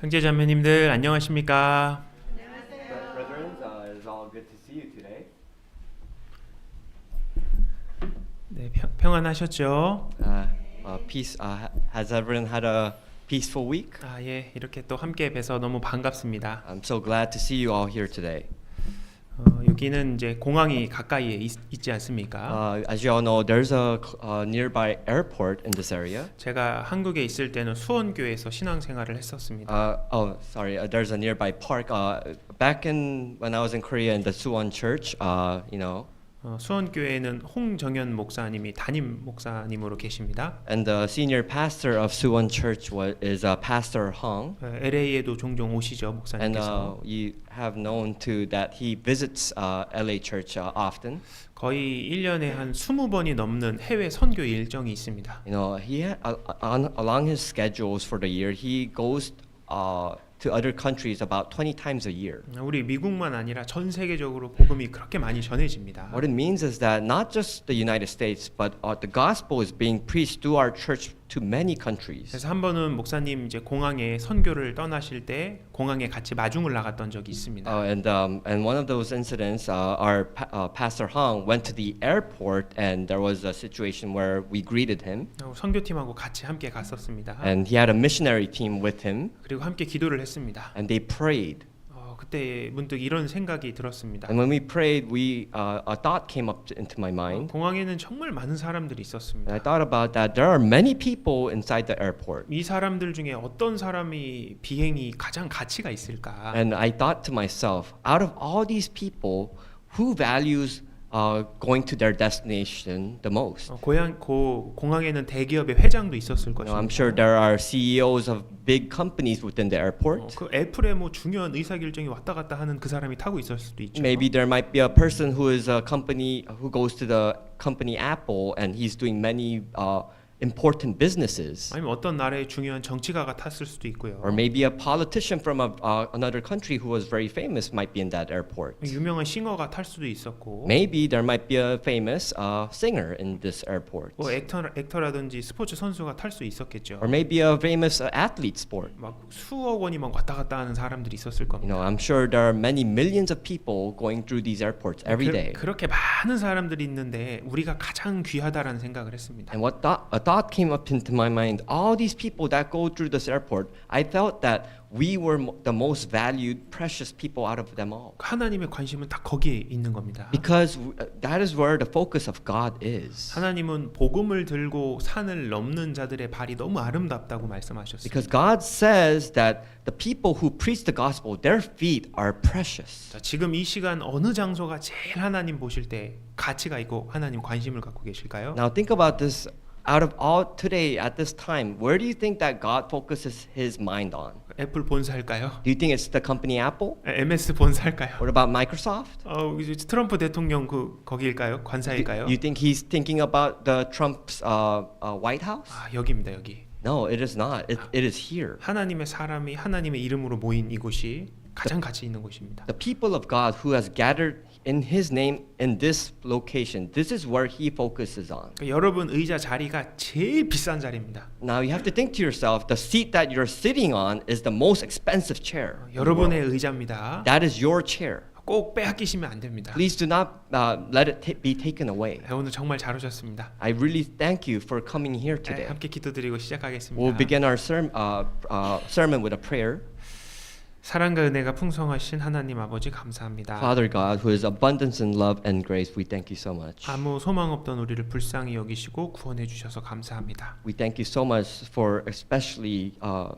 형제자매님들 안녕하십니까? Brethren, it is all good to see you today. 네, 평안하셨죠? Peace. Has everyone had a peaceful week? 예, 이렇게 또 함께 뵈서 너무 반갑습니다. I'm so glad to see you all here today. 여기는 이제 공항이 가까이에 있지 않습니까? As you all know, there's a nearby airport in this area. 제가 한국에 있을 때는 수원교회에서 신앙생활을 했었습니다. There's a nearby park. Back when I was in Korea in the Suwon Church, 수원교회에는 홍정현 목사님이 담임 목사님으로 계십니다. and the senior pastor of Suwon Church is Pastor Hong. LA에도 종종 오시죠, And 목사님께서. you have known too that he visits LA Church often. 거의 1년에 한 20번이 넘는 해외 선교 일정이 있습니다. You know, along his schedules for the year, he goes to other countries about 20 times a year. 우리 미국만 아니라 전 세계적으로 복음이 그렇게 많이 전해집니다. What it means is that not just the United States, but the gospel is being preached through our church to many countries. 그래서 한 번은 목사님 이제 공항에 선교를 떠나실 때 공항에 같이 마중을 나갔던 적이 있습니다. And one of those incidents, our Pastor Hong went to the airport, and there was a situation where we greeted him, 선교팀하고 같이 함께 갔었습니다. and he had a missionary team with him, 그리고 함께 기도를 했습니다. and they prayed. 그때 문득 이런 생각이 들었습니다. And when we prayed, a thought came up into my mind. 공항에는 정말 많은 사람들이 And 있었습니다. I thought about that. There are many people inside the airport. 이 사람들 중에 어떤 사람이 비행이 가장 가치가 있을까? And I thought to myself, out of all these people, who values going to their destination the most? 공항에는 대기업의 회장도 있었을 You know, I'm 것입니다. sure there are CEOs of big companies within the airport. 그 애플의 뭐 중요한 의사결정이 왔다 갔다 하는 그 사람이 타고 있을 수도 있죠. Maybe there might be a person who is a company who goes to the company Apple, and he's doing many important businesses. 아니면 어떤 나라의 중요한 정치가가 탔을 수도 있고요. Or maybe a politician from another country who was very famous might be in that airport. 유명한 싱어가 탈 수도 있었고, Maybe there might be a famous singer in this airport. 뭐 액터라든지 스포츠 선수가 탈 수 있었겠죠. Or maybe a famous athlete sport. 막 수억 원이 막 왔다 갔다 하는 사람들이 있었을 You know, 겁니다. I'm sure there are many millions of people going through these airports every day. 그렇게 많은 사람들이 있는데 우리가 가장 귀하다라는 생각을 했습니다. And a thought came up into my mind. All these people that go through this airport, I felt that we were the most valued, precious people out of them all. 하나님의 관심은 다 거기에 있는 겁니다. Because that is where the focus of God is. 하나님은 복음을 들고 산을 넘는 자들의 발이 너무 아름답다고 말씀하셨습니다. Because God says that the people who preach the gospel, their feet are precious. 자, 지금 이 시간 어느 장소가 제일 하나님 보실 때 가치가 있고 하나님 관심을 갖고 계실까요? Now think about this. Out of all today at this time, where do you think that God focuses His mind on? 애플 본사일까요? Do you think it's the company Apple? MS 본사일까요? What about Microsoft? 이제 트럼프 대통령 거기일까요? 관사일까요? You think He's thinking about the Trump's White House? 여기입니다, 여기. No, it is not. It is here. 하나님의 사람이 하나님의 이름으로 모인 이곳이 가장 가치 있는 곳입니다. The people of God who has gathered in His name in this location, this is where He focuses on. 그러니까 여러분 의자 자리가 제일 비싼 자리입니다. Now you have to think to yourself, the seat that you're sitting on is the most expensive chair. 여러분의 의자입니다. That is your chair. 꼭 빼앗기시면 안 됩니다. Please do not let it be taken away. 오늘 정말 잘 오셨습니다. I really thank you for coming here today. 함께 기도드리고 시작하겠습니다. We'll begin our sermon with a prayer. 사랑과 은혜가 풍성하신 하나님 아버지 감사합니다. Father God, who is abundance in love and grace, we thank you so much. 아무 소망 없던 우리를 불쌍히 여기시고 구원해 주셔서 감사합니다. We thank you so much for especially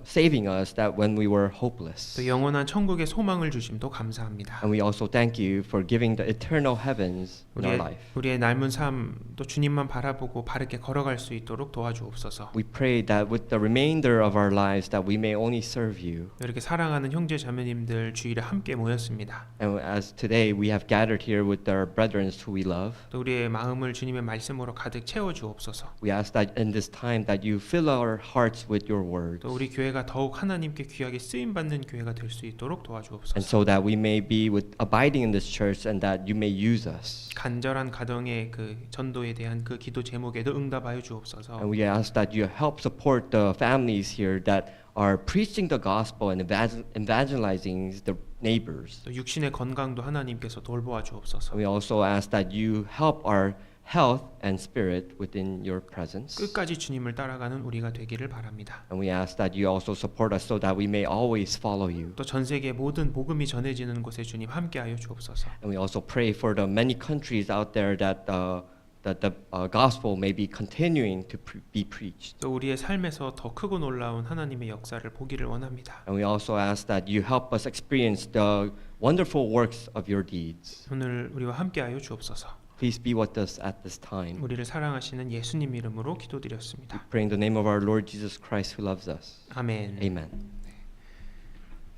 saving us that when we were hopeless. 또 영원한 천국의 소망을 주심도 감사합니다. And we also thank you for giving the eternal heavens in our life. 우리의 남은 삶 또 주님만 바라보고 바르게 걸어갈 수 있도록 도와주옵소서. We pray that with the remainder of our lives that we may only serve you. 이렇게 사랑하는 형제 자매님들 주일에 함께 모였습니다. And as today we have gathered here with our brethren who we love. 또 우리의 마음을 주님의 말씀으로 가득 채워 주옵소서. We ask that in this time that you fill our hearts with your words. 또 우리 교회가 더욱 하나님께 귀하게 쓰임 받는 교회가 될 수 있도록 도와주옵소서. And so that we may be abiding in this church and that you may use us. 간절한 가정의 그 전도에 대한 그 기도 제목에도 응답하여 주옵소서. And we ask that you help support the families here that are preaching the gospel and evangelizing the neighbors. 또 육신의 건강도 하나님께서 돌보아 주옵소서. We also ask that you help our health and spirit within your presence. 끝까지 주님을 따라가는 우리가 되기를 바랍니다. And we ask that you also support us so that we may always follow you. 또 전 세계 모든 복음이 전해지는 곳에 주님 함께하여 주옵소서. And we also pray for the many countries out there that the gospel may be continuing to be preached. 또 우리의 삶에서 더 크고 놀라운 하나님의 역사를 보기를 원합니다. And we also ask that you help us experience the wonderful works of your deeds. 오늘 우리와 함께하여 주옵소서. Please be with us at this time. 우리를 사랑하시는 예수님 이름으로 기도드렸습니다. Pray in the name of our Lord Jesus Christ who loves us. 아멘. Amen.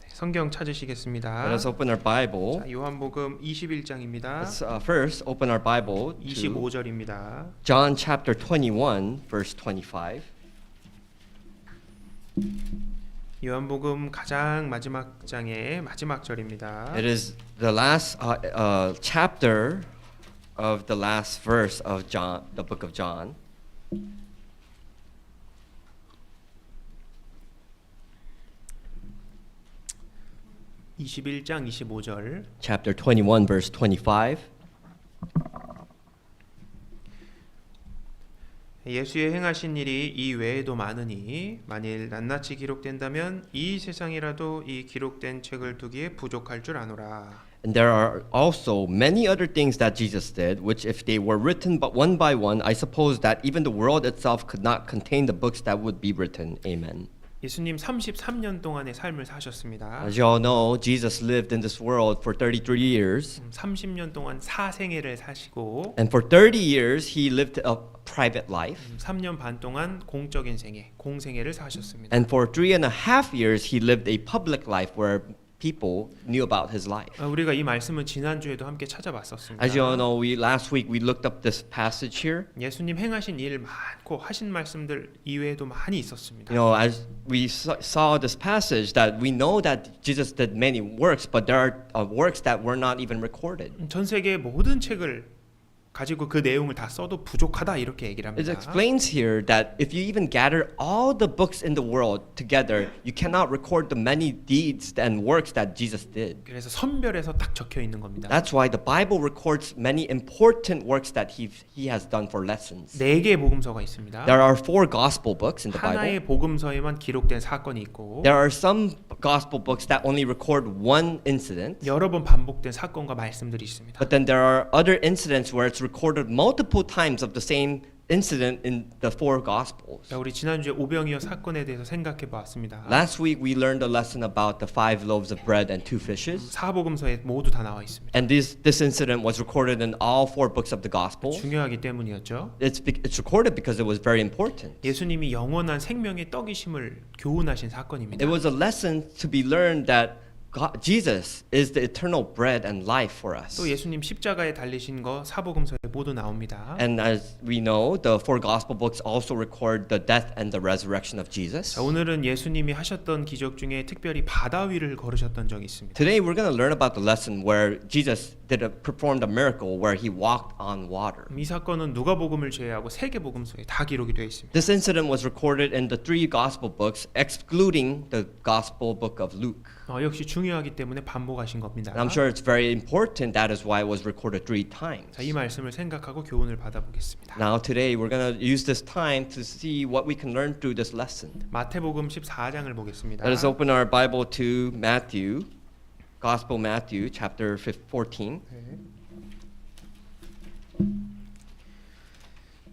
성경 찾으시겠습니다. Let us open our Bible. 자, 요한복음 21장입니다. Let's first open our Bible to 25절입니다. John chapter 21 verse 25. 요한복음 가장 마지막 장의 마지막 절입니다. It is the last chapter of the last verse of John, the book of John. (21장 25절) Chapter 21 verse 25. 예수의 행하신 일이 이 외에도 많으니 만일 낱낱이 기록된다면 이 세상이라도 이 기록된 책을 두기에 부족할 줄 아노라. And there are also many other things that Jesus did, which if they were written but one by one, I suppose that even the world itself could not contain the books that would be written. Amen. 예수님 33년 동안의 삶을 사셨습니다. As you all know, Jesus lived in this world for 33 years. 30년 동안 사생애를 사시고 And for 30 years, he lived a private life. 3년 반 동안 공적인 생애, 공생애를 사셨습니다. And for 3.5 years, he lived a public life where people knew about his life. 우리가 이 말씀은 지난주에도 함께 찾아봤었습니다. As you all know, last week we looked up this passage here. 예수님 행하신 일 많고 하신 말씀들 이외에도 많이 있었습니다. You know, as we saw this passage, that we know that Jesus did many works, but there are works that were not even recorded. 전 세계의 모든 책을 가지고 그 내용을 다 써도 부족하다 이렇게 얘기를 It 합니다. explains here that if you even gather all the books in the world together, you cannot record the many deeds and works that Jesus did. 그래서 선별해서 딱 적혀 있는 겁니다. That's why the Bible records many important works that he has done for lessons. 네 개의 복음서가 있습니다. There are 4 gospel books in the Bible. 하나의 복음서에만 기록된 사건이 있고 There are some gospel books that only record one incident. 여러 번 반복된 사건과 말씀들이 있습니다. But then there are other incidents where it's recorded multiple times of the same incident in the 4 gospels. 자, 우리 지난주에 오병이어 사건에 대해서 생각해 보았습니다. Last week we learned a lesson about the 5 loaves of bread and 2 fishes. 사복음서에 모두 다 나와 있습니다. And this incident was recorded in all 4 books of the gospels. 중요하기 때문이었죠. It's recorded because it was very important. 예수님이 영원한 생명의 떡이심을 교훈하신 사건입니다. It was a lesson to be learned that Jesus is the eternal bread and life for us. 또 예수님 십자가에 달리신 거 사복음서에 모두 나옵니다. And as we know, the 4 gospel books also record the death and the resurrection of Jesus. 자, 오늘은 예수님이 하셨던 기적 중에 특별히 바다 위를 걸으셨던 적이 있습니다. Today we're going to learn about the lesson where Jesus performed a miracle where he walked on water. 이 사건은 누가복음을 제외하고 세 개 복음서에 다 기록이 되어 있습니다. This incident was recorded in the 3 gospel books, excluding the gospel book of Luke. 역시 중요하기 때문에 반복하신 겁니다. And I'm sure it's very important. That is why it was recorded 3 times. 자, 이 말씀을 생각하고 교훈을 받아보겠습니다. Now today we're going to use this time to see what we can learn through this lesson. 마태복음 14장을 보겠습니다. Let us open our Bible to Matthew, Gospel Matthew, chapter 14.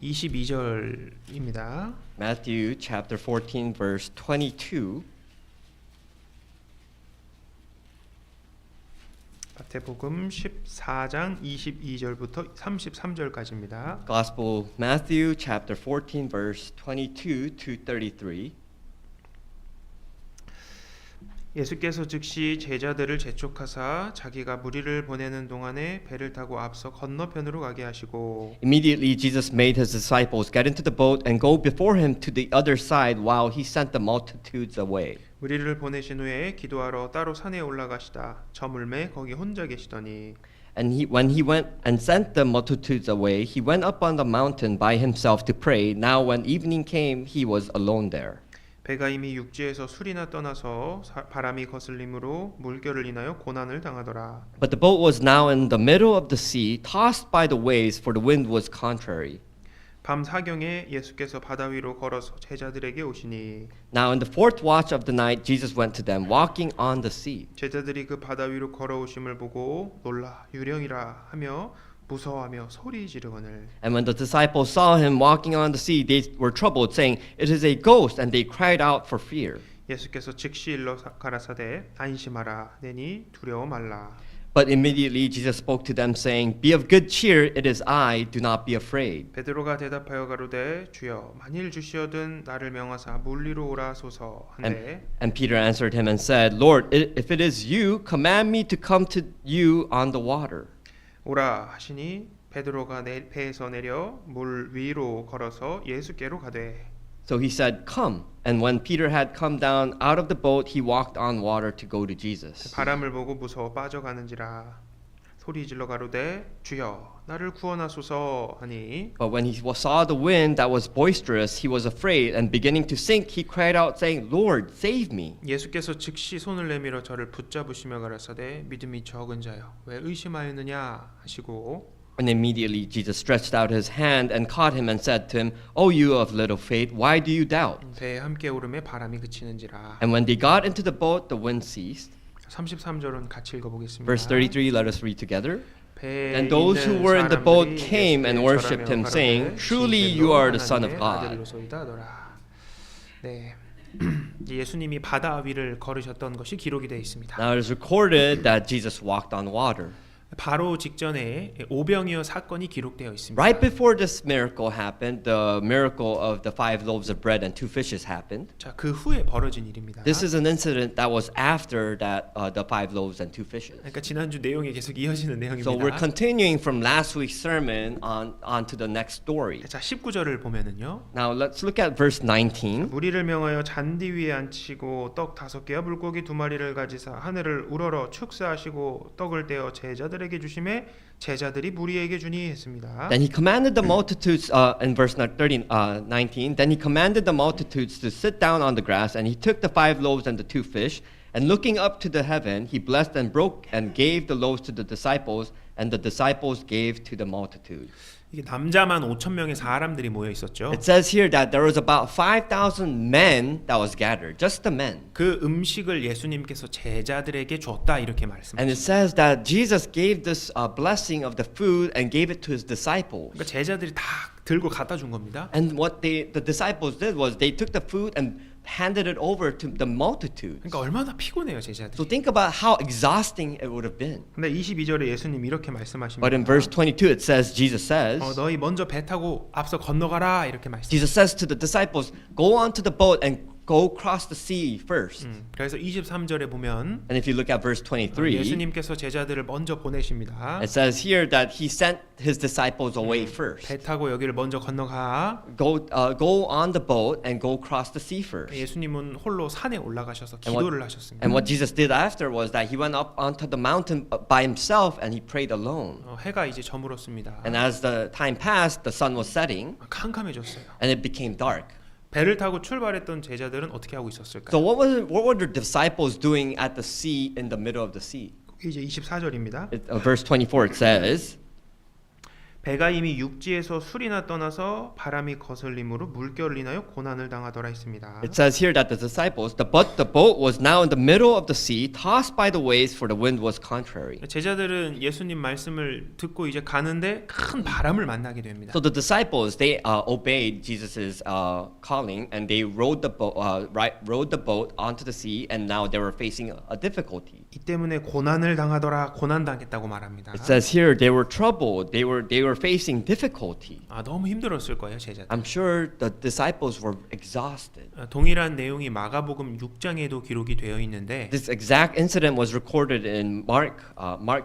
22절입니다. Matthew chapter 14, verse 22. 마태복음 14장 22절부터 33절까지입니다. Gospel Matthew chapter 14, verse 22 to 33. 예수께서 즉시 제자들을 재촉하사 자기가 무리를 보내는 동안에 배를 타고 앞서 건너편으로 가게 하시고 Immediately Jesus made his disciples get into the boat and go before him to the other side while he sent the multitudes away. 무리를 보내신 후에 기도하러 따로 산에 올라가시다 저물매 거기 혼자 계시더니 And when he went and sent the multitudes away, he went up on the mountain by himself to pray. Now when evening came, he was alone there. 배가 이미 육지에서 술이나 떠나서 바람이 거슬림으로 물결을 인하여 고난을 당하더라. But the boat was now in the middle of the sea, tossed by the waves, for the wind was contrary. 밤 사경에 예수께서 바다 위로 걸어서 제자들에게 오시니 Now in the fourth watch of the night, Jesus went to them, walking on the sea. 제자들이 그 바다 위로 걸어오심을 보고 놀라 유령이라 하며 무서워하며 소리 지르거늘. And when the disciples saw him walking on the sea, they were troubled, saying, "It is a ghost," and they cried out for fear. 예수께서 즉시 일러 가라사대 안심하라 내니 두려워 말라. But immediately Jesus spoke to them, saying, "Be of good cheer, it is I, do not be afraid." 베드로가 대답하여 가로되 주여 만일 주시어든 나를 명하사 물 위로 오라 소서 하되 And Peter answered him and said, "Lord, if it is you, command me to come to you on the water." 오라 하시니 베드로가 배에서 내려 물 위로 걸어서 예수께로 가되 So he said, "Come." And when Peter had come down out of the boat, he walked on water to go to Jesus. 바람을 보고 무서워 빠져가는지라 소리 질러 가로되 주여 나를 구원하소서 하니 But when he saw the wind that was boisterous, he was afraid, and beginning to sink, he cried out, saying, "Lord, save me." 예수께서 즉시 손을 내밀어 저를 붙잡으시며 가라사대 믿음이 적은 자여 왜 의심하였느냐 하시고 And immediately Jesus stretched out his hand and caught him and said to him, "O you of little faith, why do you doubt?" 배에 함께 오름에 바람이 그치는지라. And when they got into the boat, the wind ceased. 33절은 같이 읽어보겠습니다. Verse 33, let us read together. 배에 And those who 있는 were in the boat 사람들이 came and 예수께 worshipped him, 절하며 saying, 가로되 "Truly 진실로 you are the Son of 하나님의 God." 아들로소이다 하더라. 네. 예수님이 바다 위를 걸으셨던 것이 기록이 되어 있습니다. Now it is recorded that Jesus walked on water. 바로 직전에 오병이어 사건이 기록되어 있습니다. Right before this miracle happened, the miracle of the 5 loaves of bread and 2 fishes happened. 자, 그 후에 벌어진 일입니다. This is an incident that was after that the 5 loaves and 2 fishes. 그러니까 지난주 내용이 계속 이어지는 So we're 내용입니다. continuing from last week's sermon on to the next story. 자, 19절을 보면은요. Now let's look at verse 19. 무리를 명하여 잔디 위에 앉히고 떡 5개와 물고기 2마리를 가지사 하늘을 우러러 축사하시고 떡을 떼어 제자들에게 주심에 제자들이 무리에게 주니 했습니다. Then he commanded the multitudes in verse 19. Then he commanded the multitudes to sit down on the grass, and he took the 5 loaves and the 2 fish, and looking up to the heaven, he blessed and broke and gave the loaves to the disciples, and the disciples gave to the multitude. 이게 남자만 5천 명의 사람들이 모여 있었죠. It says here that there was about 5,000 men that was gathered, just the men. 그 음식을 예수님께서 제자들에게 줬다 이렇게 And 말씀하십니다. it says that Jesus gave this blessing of the food and gave it to his disciples. 그러니까 제자들이 다 들고 갖다 준 겁니다. And what the disciples did was they took the food and handed it over to the multitude. 그러니까 얼마나 피곤해요 So 제자들이. think about how exhausting it would have been. 근데 22절에 예수님 이렇게 말씀하십니다. But in verse 22 it says, Jesus says, 너희 먼저 배 타고 앞서 건너가라 이렇게 말씀. Jesus says to the disciples, "Go onto the boat and go cross the sea first." 그래서 23절에 보면 And if you look at verse 23, 예수님께서 제자들을 먼저 보내십니다. it says here that he sent his disciples away first. 배 타고 여기를 먼저 건너가. Go on the boat and go cross the sea first. 예수님은 홀로 산에 올라가셔서 기도를 하셨습니다. And what Jesus did after was that he went up onto the mountain by himself and he prayed alone. 해가 이제 저물었습니다. And as the time passed, the sun was setting 캄캄해졌어요. and it became dark. 배를 타고 출발했던 제자들은 어떻게 하고 있었을까요? So what were the disciples doing at the sea in the middle of the sea? 이제 24절입니다. Verse 24 it says, 배가 이미 육지에서 술이나 떠나서 바람이 거슬림으로 물결을 인하여 고난을 당하더라 했습니다. it says here that the disciples, the boat was now in the middle of the sea, tossed by the waves, for the wind was contrary. 제자들은 예수님 말씀을 듣고 이제 가는데 큰 바람을 만나게 됩니다. So the disciples they obeyed Jesus's calling and they rowed the boat onto the sea, and now they were facing a difficulty. 이 때문에 고난을 당하더라, 고난 당했다고 말합니다. It says here they were troubled. They were facing difficulty. 너무 힘들었을 거예요, 제자들. I'm sure the disciples were exhausted. 동일한 내용이 마가복음 6장에도 기록이 되어 있는데 This exact incident was recorded in Mark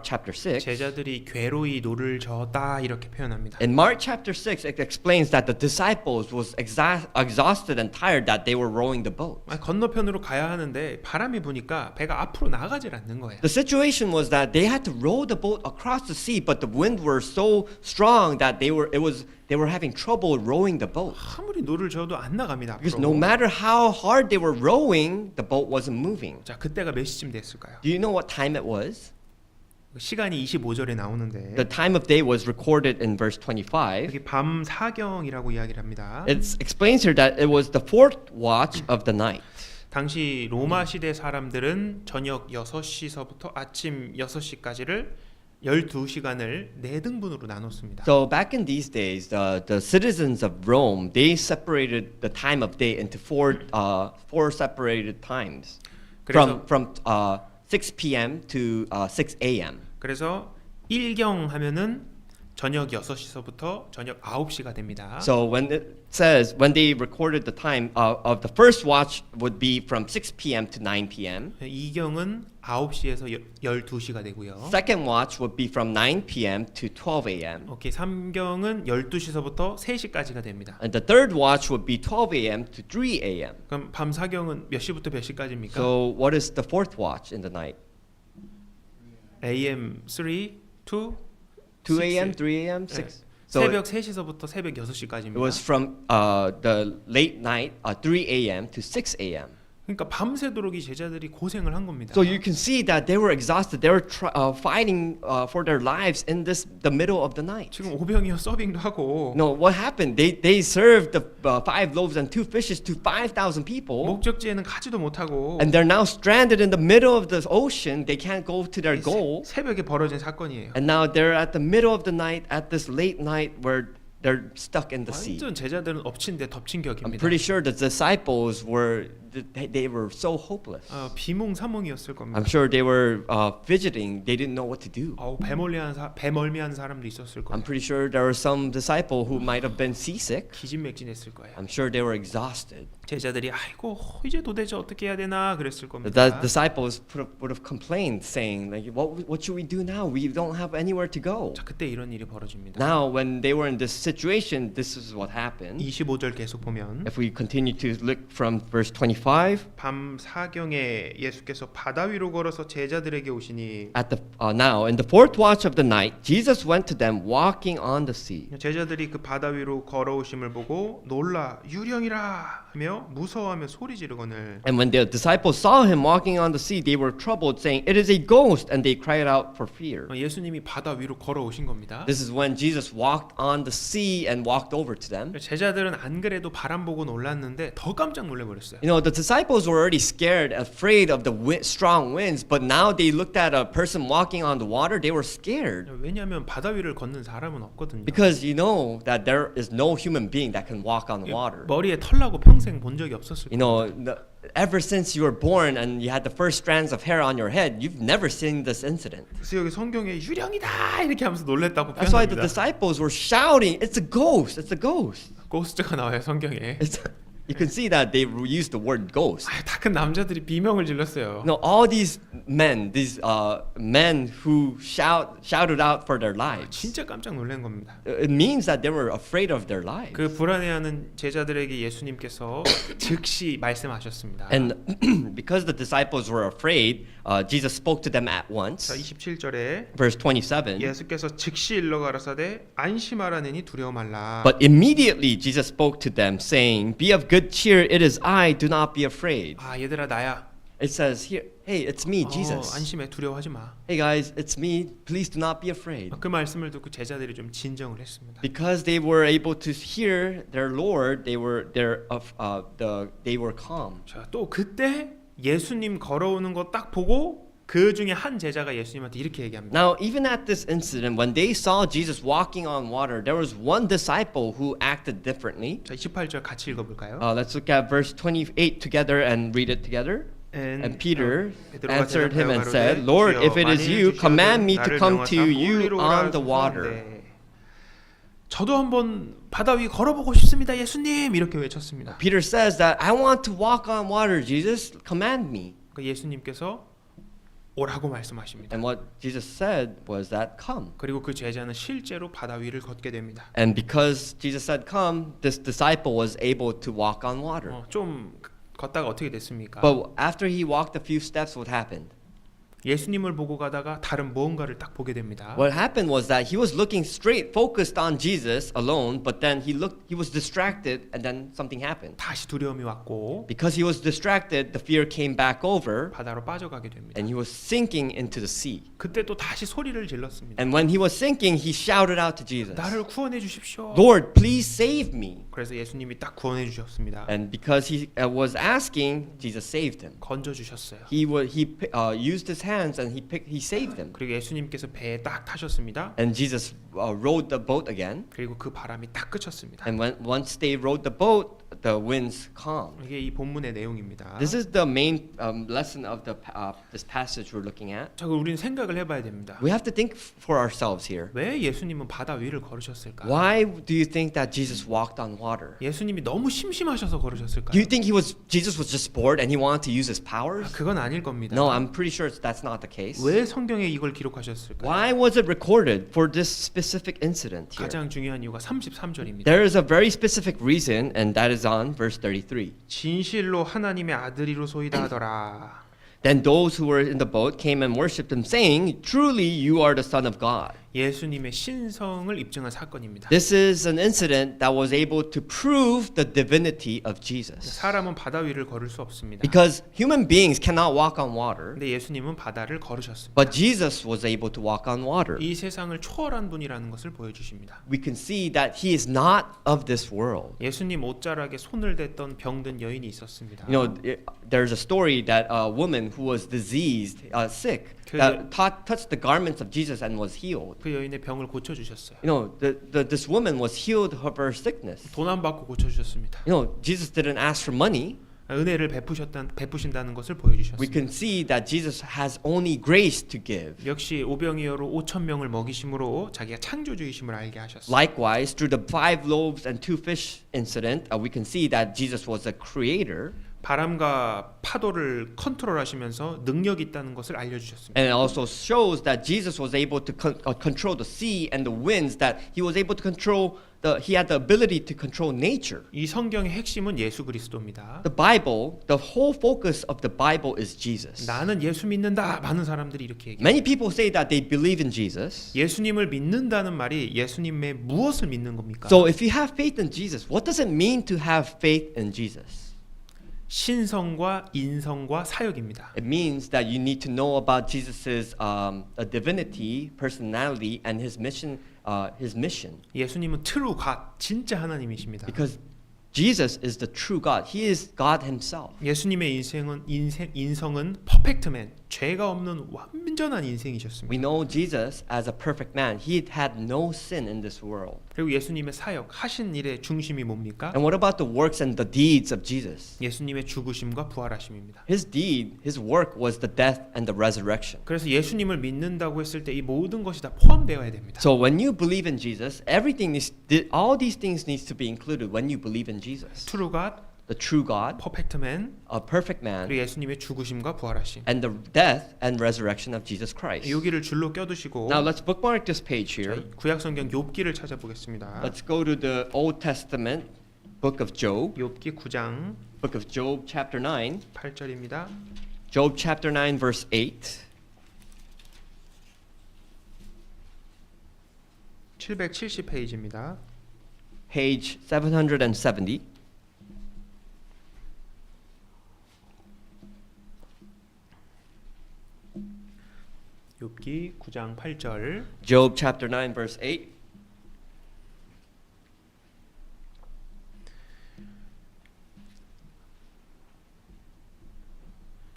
chapter 6. 제자들이 괴로이 노를 저었다 이렇게 표현합니다. In Mark chapter 6, it explains that the disciples was exhausted and tired that they were rowing the boat. 건너편으로 가야 하는데 바람이 부니까 배가 앞으로 나가질 않는 거예요. The situation was that they had to row the boat across the sea, but the wind were so strong that they were having trouble rowing the boat. 아무리 노를 저어도 안 나갑니다. Because no 앞으로. matter how hard they were rowing, the boat wasn't moving. 자, 그때가 몇 시쯤 됐을까요? Do you know what time it was? 시간이 25절에 나오는데 The time of day was recorded in verse 25. 여기 밤 사경이라고 이야기를 합니다. It explains here that it was the fourth watch of the night. 당시 로마 시대 사람들은 저녁 6시서부터 아침 6시까지를 12시간을 네 등분으로 나눴습니다. So back in these days, the citizens of Rome, they separated the time of day into four separated times, 그래서- from 6 p.m. to 6 a.m. 그래서 일경 하면은 저녁 6시서부터 저녁 9시가 됩니다. So when it says when they recorded the time of the first watch would be from 6 p.m. to 9 p.m. 이경은 9시에서 12시가 되고요. Second watch would be from 9 p.m. to 12 a.m. 오케이, 삼경은 12시서부터 3시까지가 됩니다. And the third watch would be 12 a.m. to 3 a.m. 그럼 밤 사경은 몇 시부터 몇 시까지입니까? So what is the fourth watch in the night? AM 3 to 2 a.m., 6. 3 a.m., 6. So 새벽 3시서부터 새벽 6시까지입니다. it was from the late night, 3 a.m. to 6 a.m. 그러니까 밤새도록 이 제자들이 고생을 한 겁니다. So you can see that they were exhausted. They were fighting for their lives in the middle of the night. 지금 오병이어 서빙도 하고 No, what happened? They served the 5 loaves and 2 fishes to 5,000 people, 목적지에는 가지도 못하고 and they're now stranded in the middle of the ocean. They can't go to their goal, 새벽에 벌어진 사건이에요. and now they're at the middle of the night at this late night where they're stuck in the sea. 완전 제자들은 엎친 데 덮친 I'm 격입니다. pretty sure the disciples were they were so hopeless. 비몽사몽이었을 겁니다. I'm sure they were fidgeting. They didn't know what to do. 배멀미한 사람도 있었을 I'm 거예요. pretty sure there were some disciple who might have been seasick. 기진맥진했을 거예요. I'm sure they were exhausted. 제자들이 아이고 이제 도대체 어떻게 해야 되나 그랬을 겁니다. The disciples would have complained, saying, like, what should we do now? We don't have anywhere to go. 자, 그때 이런 일이 벌어집니다. Now, when they were in this situation, this is what happened. 25절 계속 보면 If we continue to look from verse 25, 밤 사경에 예수께서 바다 위로 걸어서 제자들에게 오시니 at the now in the fourth watch of the night, Jesus went to them walking on the sea. 제자들이 그 바다 위로 걸어오심을 보고 놀라 유령이라 하며 무서워하며 소리 지르거늘 And when the disciples saw him walking on the sea, they were troubled, saying, "It is a ghost," and they cried out for fear. 예수님이 바다 위로 걸어오신 겁니다. This is when Jesus walked on the sea and walked over to them. 제자들은 안 그래도 바람 보고 놀랐는데 더 깜짝 놀래버렸어요. You know, the disciples were already scared, afraid of the strong winds, but now they looked at a person walking on the water, they were scared. 왜냐하면 바다 위를 걷는 사람은 없거든요. Because you know that there is no human being that can walk on water. 머리에 털 나고 평생 본 적이 없었을 You know, ever since you were born and you had the first strands of hair on your head, you've never seen this incident. 그래서 여기 성경에 유령이다 이렇게 하면서 놀랬다고 That's why the 표현합니다. disciples were shouting, "It's a ghost! It's a ghost!" 고스트가 나와요 성경에. You can see that they used the word ghost. 다 큰 남자들이 비명을 질렀어요. No, all these men who shouted out for their lives. 진짜 깜짝 놀란 겁니다. It means that they were afraid of their lives. 그 불안해하는 제자들에게 예수님께서 즉시 말씀하셨습니다. And because the disciples were afraid, Jesus spoke to them at 자, once. 27절에 Verse 27. 예수께서 즉시 일러 가라사대 안심하라느니 두려워 말라. But immediately Jesus spoke to them, saying, "Be of good cheer, it is I, do not be afraid." 얘들아 나야. It says here, "Hey, it's me, Jesus." 안심해 두려워하지 마. Hey guys, it's me. Please do not be afraid. 그 말씀을 듣고 제자들이 좀 진정을 했습니다. Because they were able to hear their Lord, they were calm. 자, 또 그때 예수님 걸어오는 거 딱 보고 그 중에 한 제자가 예수님한테 이렇게 얘기합니다. Now, even at this incident, when they saw Jesus walking on water, there was one disciple who acted differently. 자, 28절 같이 읽어볼까요? Let's look at verse 28 together and read it together. And Peter answered him and said, "Lord, if it is you, command me to come to you on the water." 저도 한번 바다 위 걸어보고 싶습니다, 예수님 이렇게 외쳤습니다. Peter says that I want to walk on water. Jesus, command me. 그 예수님께서 오라고 말씀하십니다. And what Jesus said was that come. 그리고 그 제자는 실제로 바다 위를 걷게 됩니다. And because Jesus said come, this disciple was able to walk on water. 좀 걷다가 어떻게 됐습니까? But after he walked a few steps, what happened? 예수님을 보고 가다가 다른 무언가를 딱 보게 됩니다. What happened was that he was looking straight, focused on Jesus alone, but then he was distracted, and then something happened. 다시 두려움이 왔고 Because he was distracted, the fear came back over, 바다로 빠져가게 됩니다. and he was sinking into the sea. 그때 또 다시 소리를 질렀습니다. And when he was sinking, he shouted out to Jesus, 나를 구원해 주십시오. Lord, please save me. 그래서 예수님이 딱 구원해 주셨습니다. And because he was asking, Jesus saved him. 건져 주셨어요. He used his hands and he saved him. 그리고 예수님께서 배에 딱 타셨습니다. And Jesus rowed the boat again. 그리고 그 바람이 딱 그쳤습니다. And once they rowed the boat, the winds calmed. 이게 이 본문의 내용입니다. This is the main lesson of this passage we're looking at. 자, 그럼 우리는 생각을 해봐야 됩니다. We have to think for ourselves here. 왜 예수님은 바다 위를 걸으셨을까? Why do you think that Jesus walked on water? 예수님이 너무 심심하셔서 걸으셨을까요? Do you think Jesus was just bored and he wanted to use his powers? 그건 아닐 겁니다. No, I'm pretty sure that's not the case. 왜 성경에 이걸 기록하셨을까요? Why was it recorded for this specific incident here? 가장 중요한 이유가 33절입니다. There is a very specific reason, and that is on verse 33. 진실로 하나님의 아들이로소이다 하더라. Then those who were in the boat came and worshipped him, saying, Truly you are the Son of God. 예수님의 신성을 입증한 사건입니다. This is an incident that was able to prove the divinity of Jesus. 사람은 바다 위를 걸을 수 없습니다. Because human beings cannot walk on water, 근데 예수님은 바다를 걸으셨습니다. but Jesus was able to walk on water. 이 세상을 초월한 분이라는 것을 보여주십니다. We can see that he is not of this world. 예수님 옷자락에 손을 댔던 병든 여인이 있었습니다. You know, there's a story that a woman who was diseased, sick, that touched the garments of Jesus and was healed. 그 여인의 병을 고쳐주셨어요. You know, this woman was healed of her sickness. 돈 안 받고 고쳐주셨습니다. You know, Jesus didn't ask for money. 은혜를 베푸신다는 것을 We 보여주셨습니다. can see that Jesus has only grace to give. 역시 오병이어로 5천 명을 먹이심으로 자기가 창조주이심을 알게 하셨어요. Likewise, through the 5 loaves and 2 fish incident, we can see that Jesus was a creator. 바람과 파도를 컨트롤하시면서 능력이 있다는 것을 알려주셨습니다. And it also shows that Jesus was able to control the sea and the winds, that he was able to control he had the ability to control nature. 이 성경의 핵심은 예수 그리스도입니다. The Bible, the whole focus of the Bible is Jesus. 나는 예수 믿는다. 많은 사람들이 이렇게 얘기해요. Many people say that they believe in Jesus. 예수님을 믿는다는 말이 예수님의 무엇을 믿는 겁니까? So if you have faith in Jesus, what does it mean to have faith in Jesus? 신성과 인성과 사역입니다. It means that you need to know about Jesus's divinity, personality, and his mission. 예수님은 true God, 진짜 하나님이십니다. Because Jesus is the true God. He is God Himself. 예수님의 인성은 perfect man, 죄가 없는 완전한 인생이셨습니다. We know Jesus as a perfect man. He had no sin in this world. 그리고 예수님의 사역, 하신 일의 중심이 뭡니까? And what about the works and the deeds of Jesus? 예수님의 죽으심과 부활하심입니다. His deed, his work was the death and the resurrection. 그래서 예수님을 믿는다고 했을 때 이 모든 것이 다 포함되어야 됩니다. So when you believe in Jesus, all these things needs to be included when you believe in Jesus. True God, The true God, perfect man, a perfect man, 그리고 예수님의 죽으심과 부활하심. and the death and resurrection of Jesus Christ. 여기를 줄로 껴두시고 Now let's bookmark this page 자, here. 구약성경 욥기를 찾아보겠습니다. Let's go to the Old Testament book of Job, 욥기 9장 book of Job chapter 9, 8절입니다. Job chapter 9 verse 8. 770페이지입니다. Page 770. 욥기 9장 8절. Job chapter 9 verse 8.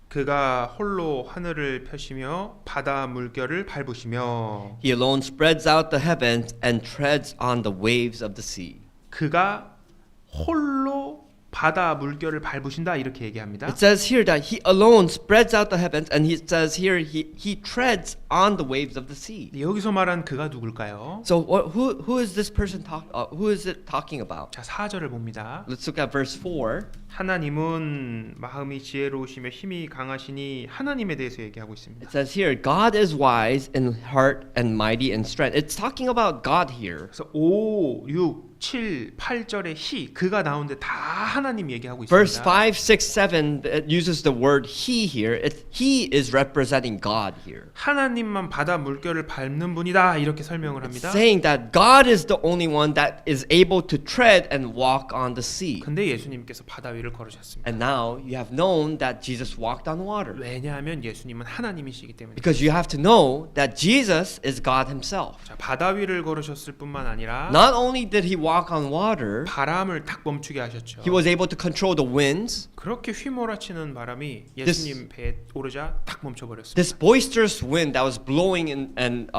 그가 홀로 하늘을 펴시며 바다 물결을 밟으시며 He alone spreads out the heavens and treads on the waves of the sea. 그가 홀로 바다 물결을 밟으신다 이렇게 얘기합니다. It says here that he alone spreads out the heavens, and he says here he treads on the waves of the sea. 여기서 말한 그가 누굴까요? So who is this person who is it talking about? 자, 4절을 봅니다. Let's look at verse 4. 하나님은 마음이 지혜로우시며 힘이 강하시니 하나님에 대해서 얘기하고 있습니다. It says here, God is wise in heart and mighty in strength. It's talking about God here. 그래서 5, 6, 6, 7, 8절의 he 그가 나오는데 다 하나님 얘기하고 Verse 있습니다. 5, 6, 7 it uses the word he here. He is representing God here. 하나님만 바다 물결을 밟는 분이다 이렇게 설명을 It's 합니다. saying that God is the only one that is able to tread and walk on the sea. 근데 예수님께서 바다 위를 걸으셨습니다. And now you have known that Jesus walked on water. 왜냐하면 예수님은 하나님이시기 때문에. Because you have to know that Jesus is God himself. 자, 바다 위를 걸으셨을 뿐만 아니라 Not only did he walk on water, 바람을 딱 멈추게 하셨죠. he was able to control the winds. 그렇게 휘몰아치는 바람이 예수님 배에 오르자 딱 멈춰버렸습니다. This boisterous wind that was blowing and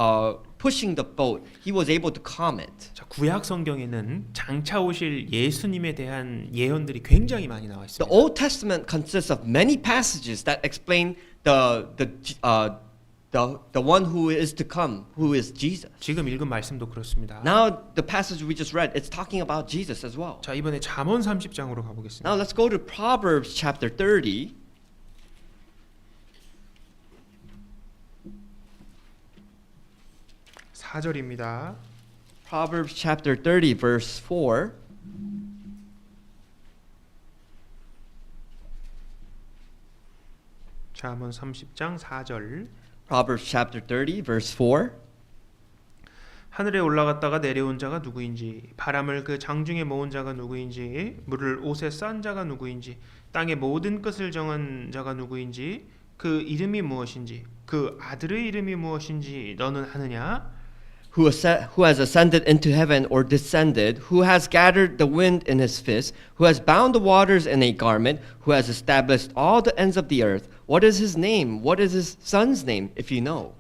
pushing the boat, he was able to calm it. 자, 구약 성경에는 장차 오실 예수님에 대한 예언들이 굉장히 많이 나와 The 있습니다. Old Testament consists of many passages that explain the one who is to come, who is Jesus. 지금 읽은 말씀도 그렇습니다. Now the passage we just read, it's talking about Jesus as well. 자, 이번에 잠언 30장으로 가보겠습니다. Now let's go to Proverbs chapter 30. 사절입니다 Proverbs chapter 30 verse 4. 잠언 30장 4절. Proverbs chapter 30 verse 4. 하늘에 올라갔다가 내려온 자가 누구인지, 바람을 그 장중에 모은 자가 누구인지, 물을 옷에 싼 자가 누구인지, 땅의 모든 끝을 정한 자가 누구인지, 그 이름이 무엇인지, 그 아들의 이름이 무엇인지 너는 아느냐? Who has ascended into heaven or descended, who has gathered the wind in his fist, who has bound the waters in a garment, who has established all the ends of the earth. What is his name? What is his son's name, if you know?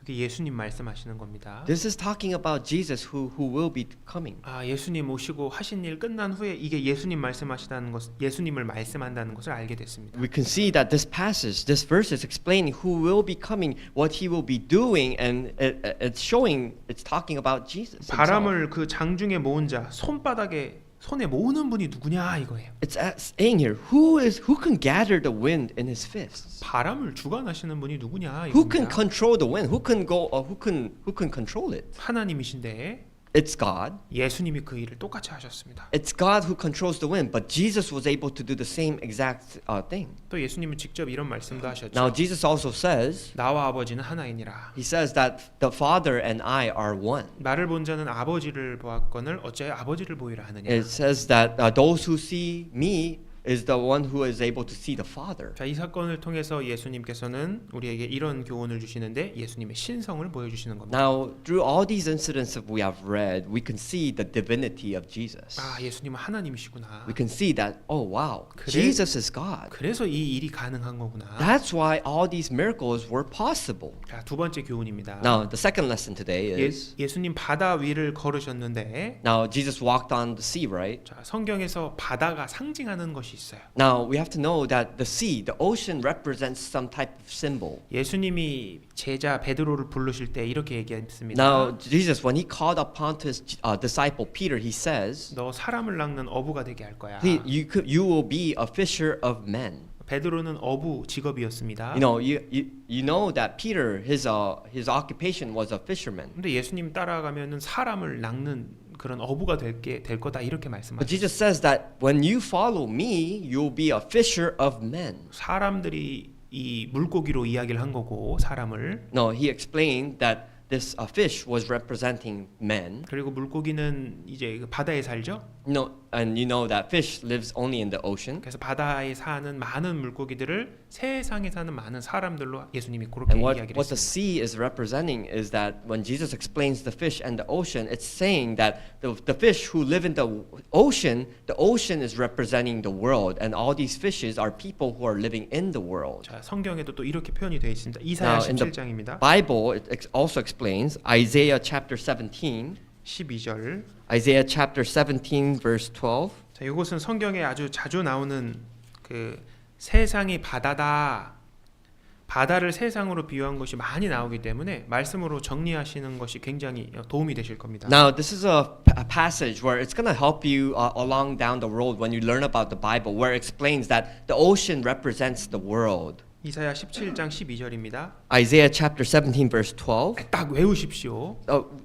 여기 예수님 말씀하시는 겁니다. This is talking about Jesus who will be coming. 아, 예수님 오시고 하신 일 끝난 후에 이게 예수님 말씀하시다는 것, 예수님을 말씀한다는 것을 알게 됐습니다. We can see that this passage, this verse is explaining who will be coming, what he will be doing, and it's showing, it's talking about Jesus himself. 바람을 그 장중에 모은 자, 손에 모으는 분이 누구냐 이거예요. It's saying here, who can gather the wind in his fists? 바람을 주관하시는 분이 누구냐 Who can 이겁니다. control the wind? Who can control it? 하나님이신데 It's God. 예수님이 그 일을 똑같이 하셨습니다. It's God who controls the wind, but Jesus was able to do the same exact thing. 또 예수님은 직접 이런 말씀도 하셨죠. Now Jesus also says, 나와 아버지는 하나이니라. he says that the Father and I are one. 나를 본 자는 아버지를 보았거늘 어찌하여 아버지를 보이라 하느냐. It says that those who see me is the one who is able to see the Father. 자, 이 사건을 통해서 예수님께서는 우리에게 이런 교훈을 주시는데 예수님의 신성을 보여주시는 겁니다. Now, through all these incidents that we have read, we can see the divinity of Jesus. 아, 예수님은 하나님이시구나. We can see that, oh wow, 그래? Jesus is God. 그래서 이 일이 가능한 거구나. That's why all these miracles were possible. 자, 두 번째 교훈입니다. Now, the second lesson today is, 예수님 바다 위를 걸으셨는데 now Jesus walked on the sea, right? 자, 성경에서 바다가 상징하는 것이 있어요. Now, we have to know that the sea, the ocean represents some type of symbol. 예수님이 제자 베드로를 부르실 때 이렇게 얘기했습니다. Now, Jesus, when he called upon to his disciple Peter, he says, 너 사람을 낚는 어부가 되게 할 거야. you will be a fisher of men. 베드로는 어부 직업이었습니다. You know that Peter, his occupation was a fisherman. 근데 예수님 따라가면은 사람을 낚는 그런 어부가 될 거다 이렇게 But 말씀하셨어요. Jesus says that when you follow me, you'll be a fisher of men. 사람들이 이 물고기로 이야기를 한 거고 사람을 No, he explained that this fish was representing men. 그리고 물고기는 이제 그 바다에 살죠. No, and you know that fish lives only in the ocean. 그래서 바다에 사는 많은 물고기들을 세상에 사는 많은 사람들로 예수님이 그렇게 And 이야기를 what the 했습니다. sea is representing is that when Jesus explains the fish and the ocean, it's saying that the fish who live in the ocean is representing the world, and all these fishes are people who are living in the world. 자, 성경에도 또 이렇게 표현이 되어 있습니다. 이사야 Now, in the 17장입니다. Bible, it also explains Isaiah chapter 17. 12절. Isaiah chapter 17 verse 12. 자, 이것은 성경에 아주 자주 나오는 그 세상이 바다다. 바다를 세상으로 비유한 것이 많이 나오기 때문에 말씀으로 정리하시는 것이 굉장히 도움이 되실 겁니다. Now, this is a passage where it's going to help you along down the road when you learn about the Bible, where it explains that the ocean represents the world. 이사야 17장 12절입니다. Isaiah chapter 17 verse 12. 딱 외우십시오.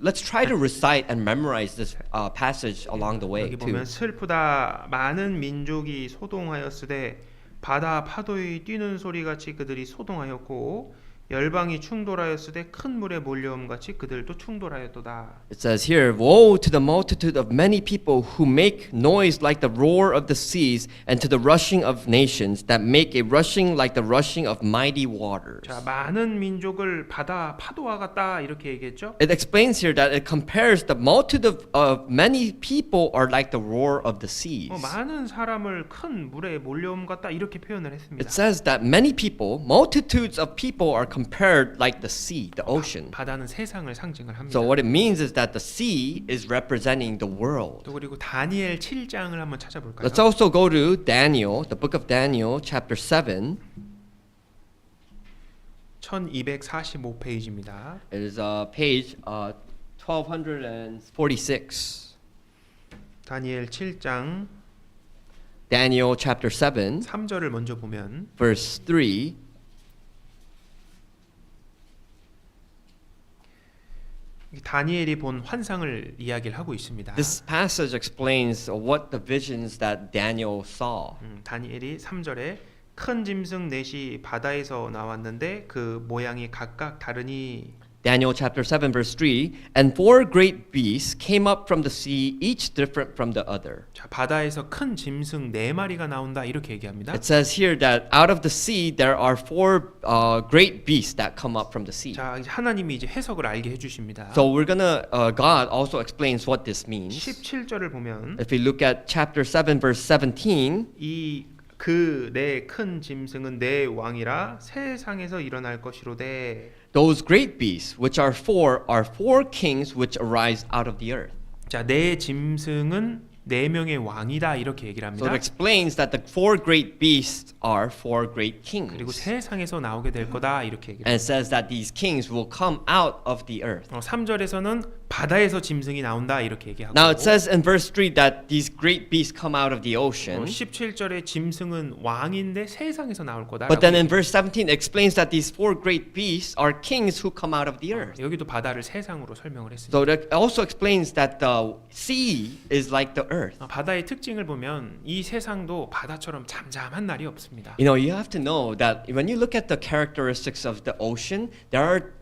Let's try to recite and memorize this passage along the way 여기 too. 보면 슬프다 많은 민족이 소동하였으되 바다 파도의 뛰는 소리같이 그들이 소동하였고 열방이 충돌하였으되 큰 물에 몰려옴 같이 그들도 충돌하였도다. It says here, woe to the multitude of many people who make noise like the roar of the seas and to the rushing of nations that make a rushing like the rushing of mighty waters. 자, 많은 민족을 바다 파도와 같다 이렇게 얘기했죠. It explains here that it compares the multitude of many people are like the roar of the seas. 많은 사람을 큰 물에 몰려옴 같다 이렇게 표현을 했습니다. It says that many people, multitudes of people are compared like the sea, the ocean. 바다는 세상을 상징을 합니다. So what it means is that the sea is representing the world. 또 그리고 다니엘 7장을 한번 찾아볼까요? Let's also go to Daniel, the book of Daniel, chapter 7. 1245페이지입니다. It is page 1246. 다니엘 7장 Daniel chapter 7, 3절을 먼저 보면 verse 3. 다니엘이 본 환상을 이야기를 하고 있습니다. This passage explains what the visions that Daniel saw. 다니엘이 3절에 큰 짐승 넷이 바다에서 나왔는데 그 모양이 각각 다르니 Daniel chapter 7 verse 3, and four great beasts came up from the sea, each different from the other. 자, 바다에서 큰 짐승 4마리가 나온다 이렇게 얘기합니다. It says here that out of the sea there are four great beasts that come up from the sea. 자, 이제 하나님이 이제 해석을 알게 해 주십니다. So we're gonna God also explains what this means. 17절을 보면 If we look at chapter 7 verse 17, 이 그 내 큰 짐승은 내 왕이라 세상에서 일어날 것이로되 those great beasts which are four kings which arise out of the earth. 자, 내 짐승은 4명의 왕이다 이렇게 얘기를 So 합니다. it explains that the four great beasts are four great 그리고 kings. 세상에서 나오게 될 거다 이렇게 얘기를 And it says that these kings will come out of the earth. 3절에서는 바다에서 짐승이 나온다 이렇게 얘기하고 Now it says in verse 3 that these great beasts come out of the ocean. 17절에 짐승은 왕인데 세상에서 나올 거다. But then in verse 17 it explains that these four great beasts are kings who come out of the earth. 여기도 바다를 세상으로 설명을 했습니다. So that also explains that the sea is like the earth. 바다의 특징을 보면 이 세상도 바다처럼 잠잠한 날이 없습니다. You know, you have to know that when you look at the characteristics of the ocean, there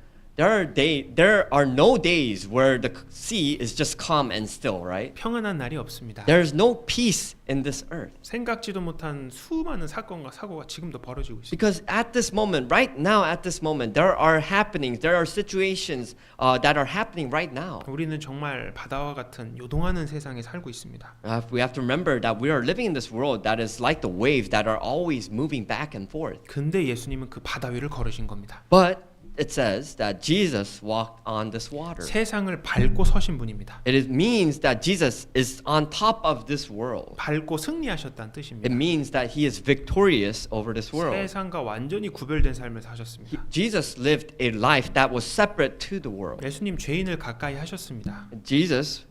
are no days where the sea is just calm and still, right? 평안한 날이 없습니다. There is no peace in this earth. 생각지도 못한 수많은 사건과 사고가 지금도 벌어지고 있습니다. Because at this moment, right now, at this moment, there are happenings, there are situations that are happening right now. 우리는 정말 바다와 같은 요동하는 세상에 살고 있습니다. We have to remember that we are living in this world that is like the waves that are always moving back and forth. 근데 예수님은 그 바다 위를 걸으신 겁니다. But it says that Jesus walked on this water. 세상을 밟고 서신 분입니다. It means that Jesus is on top of this world. 밟고 승리하셨다는 It 뜻입니다. means that he is victorious over this world. 세상과 완전히 구별된 삶을 사셨습니다. Jesus lived a life that was separate to the world. 예수님 죄인을 가까이 하셨습니다. Jesus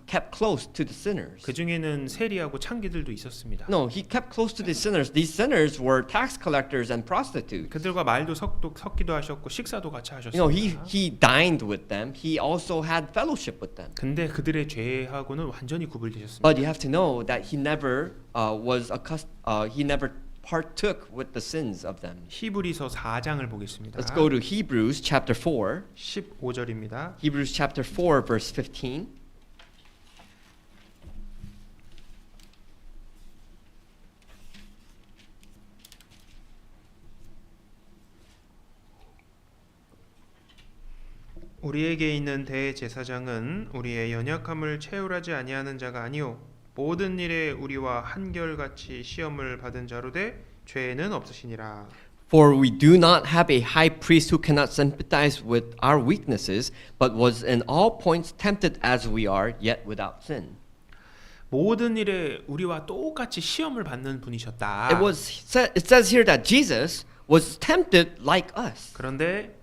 kept close to the sinners. 그 중에는 세리하고 창기들도 있었습니다. No, he kept close to the sinners. These sinners were tax collectors and prostitutes. 그들과 말도 섞기도 하셨고 식사도 같이 You know, 하셨습니다. he dined with them. He also had fellowship with them. 근데 그들의 죄하고는 완전히 구별되셨습니다. But you have to know that he never he never partook with the sins of them. 히브리서 4장을 보겠습니다. Let's go to Hebrews chapter 4. 15절입니다. Hebrews chapter 4 verse 15. 우리에게 있는 대제사장은 우리의 연약함을 체휼하지 아니하는 자가 아니요 모든 일에 우리와 한결같이 시험을 받은 자로 돼 죄는 없으시니라. For we do not have a high priest who cannot sympathize with our weaknesses, but was in all points tempted as we are, yet without sin. 모든 일에 우리와 똑같이 시험을 받는 분이셨다. It says here that Jesus was tempted like us. 그런데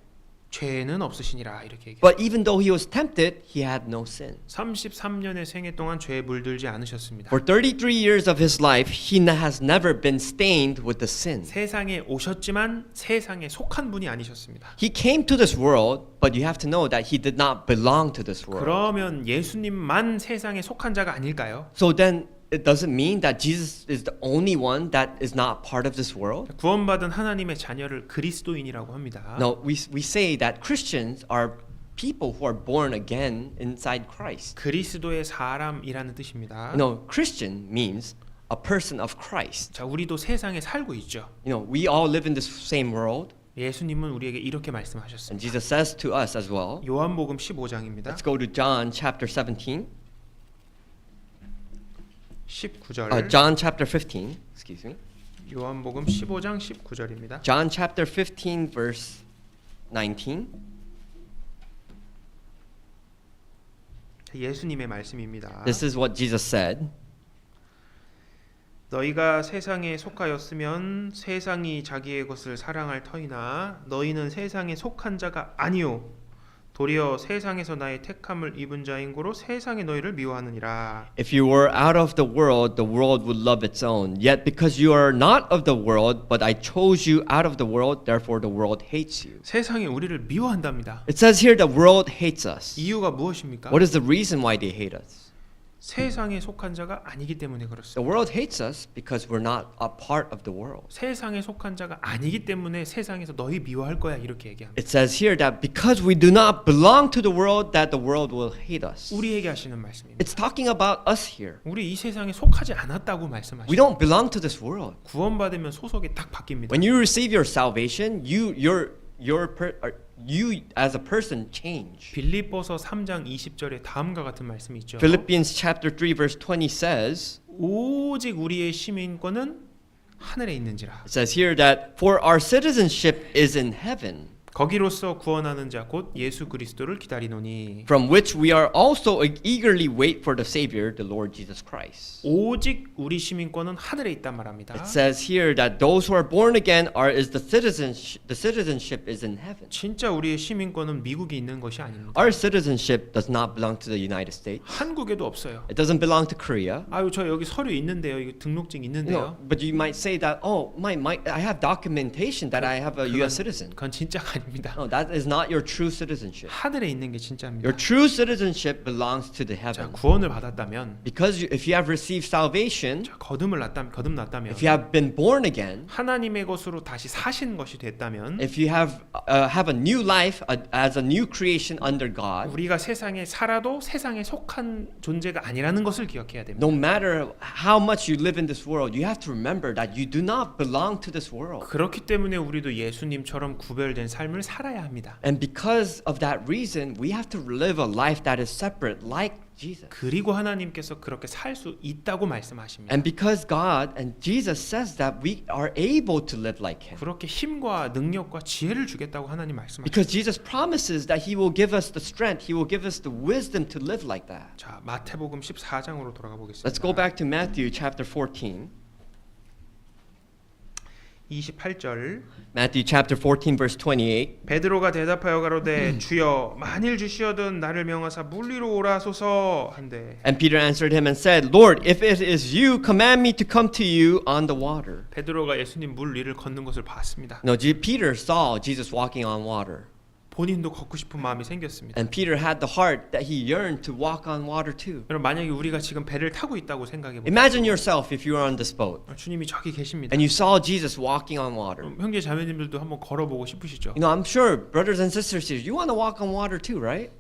죄는 없으시니라 이렇게 얘기해요. But even though he was tempted, he had no sin. 33년의 생애 동안 죄에 물들지 않으셨습니다. For 33 years of his life, he has never been stained with the sin. 세상에 오셨지만 세상에 속한 분이 아니셨습니다. He came to this world, but you have to know that he did not belong to this world. 그러면 예수님만 세상에 속한 자가 아닐까요? So then it doesn't mean that Jesus is the only one that is not part of this world. 구원받은 하나님의 자녀를 그리스도인이라고 합니다. No, we say that Christians are people who are born again inside Christ. 그리스도의 사람이라는 뜻입니다. No, Christian means a person of Christ. 자, 우리도 세상에 살고 있죠. We all live in this same world, 예수님은 우리에게 이렇게 and 말씀하셨습니다. Jesus says to us as well. 요한복음 15장입니다. Let's go to John chapter 17. 19절. John chapter 15. Excuse me. 요한복음 15장 19절입니다. John chapter 15 verse 19. 예수님의 말씀입니다. This is what Jesus said. 너희가 세상에 속하였으면 세상이 자기의 것을 사랑할 터이나 너희는 세상에 속한 자가 아니요 도리어 세상에서 나의 택함을 입은 자인 고로 세상이 너희를 미워하느니라. If you were out of the world would love its own. Yet because you are not of the world, but I chose you out of the world, therefore the world hates you. 세상이 우리를 미워한답니다. It says here the world hates us. 이유가 무엇입니까? What is the reason why they hate us? 세상에 속한 자가 아니기 때문에 그렇습니다. The world hates us because we're not a part of the world. 세상에 속한 자가 아니기 때문에 세상에서 너희 미워할 거야 이렇게 얘기합니다. It says here that because we do not belong to the world, that the world will hate us. 우리에게 하시는 말씀입니다. It's talking about us here. 우리 이 세상에 속하지 않았다고 We 말씀하십니다. don't belong to this world. 구원받으면 소속이 딱 바뀝니다. When you receive your salvation, you as a person change. 빌립보서 3장 20절에 다음과 같은 말씀이 있죠. Philippians chapter 3 verse 20 says, 오직 우리의 시민권은 하늘에 있는지라. it says here that for our citizenship is in heaven, 거기로서 구원하는 자 곧 예수 그리스도를 기다리노니. from which we are also eagerly wait for the Savior, the Lord Jesus Christ. 오직 우리 시민권은 하늘에 있단 말합니다. It says here that those who are born again the citizenship is in heaven. 진짜 우리의 시민권은 미국에 있는 것이 아닙니다. Our citizenship does not belong to the United States. 한국에도 없어요. It doesn't belong to Korea. 아유 저 여기 서류 있는데요. 이거 등록증 있는데요. But you might say that, oh, I have documentation that I have a U.S. citizen. 그건 진짜가 아닙니다. No, that is not your true citizenship. 하늘에 있는 게 진짜입니다. Your true citizenship belongs to the 자, heaven. 구원을 받았다면, Because if you have received salvation, 자, 거듭났다면, if you have been born again, 하나님의 것으로 다시 사신 것이 됐다면, if you have a new life as a new creation under God, 우리가 세상에 살아도 세상에 속한 존재가 아니라는 것을 기억해야 됩니다. no matter how much you live in this world, you have to remember that you do not belong to this world. 그렇기 때문에 우리도 예수님처럼 구별된 삶을 살아야 합니다. And because of that reason, we have to live a life that is separate like Jesus. 그리고 하나님께서 그렇게 살 수 있다고 말씀하십니다. And because God and Jesus says that we are able to live like Him. 그렇게 힘과 능력과 지혜를 주겠다고 하나님 말씀하십니다. Because Jesus promises that He will give us the strength, He will give us the wisdom to live like that. 자, 마태복음 14장으로 돌아가 보겠습니다. Let's go back to Matthew chapter 14. 28절 Matthew chapter 14 verse 28. 베드로가 대답하여 가로되 주여 만일 주시어든 나를 명하사 물 위로 오라소서 한데 And Peter answered him and said, Lord, if it is you, command me to come to you on the water. 베드로가 예수님 물 위를 걷는 것을 봤습니다. No, Peter saw Jesus walking on water. 본인도 걷고 싶은 마음이 생겼습니다. And Peter had the heart that he yearned to walk on water too. 여러분 만약에 우리가 지금 배를 타고 있다고 생각해 보세요. Imagine yourself if you were on this boat 주님이 저기 계십니다. and you saw Jesus walking on water. 형제 자매님들도 한번 걸어보고 싶으시죠? I'm sure brothers and sisters here, you want to walk on water too, right?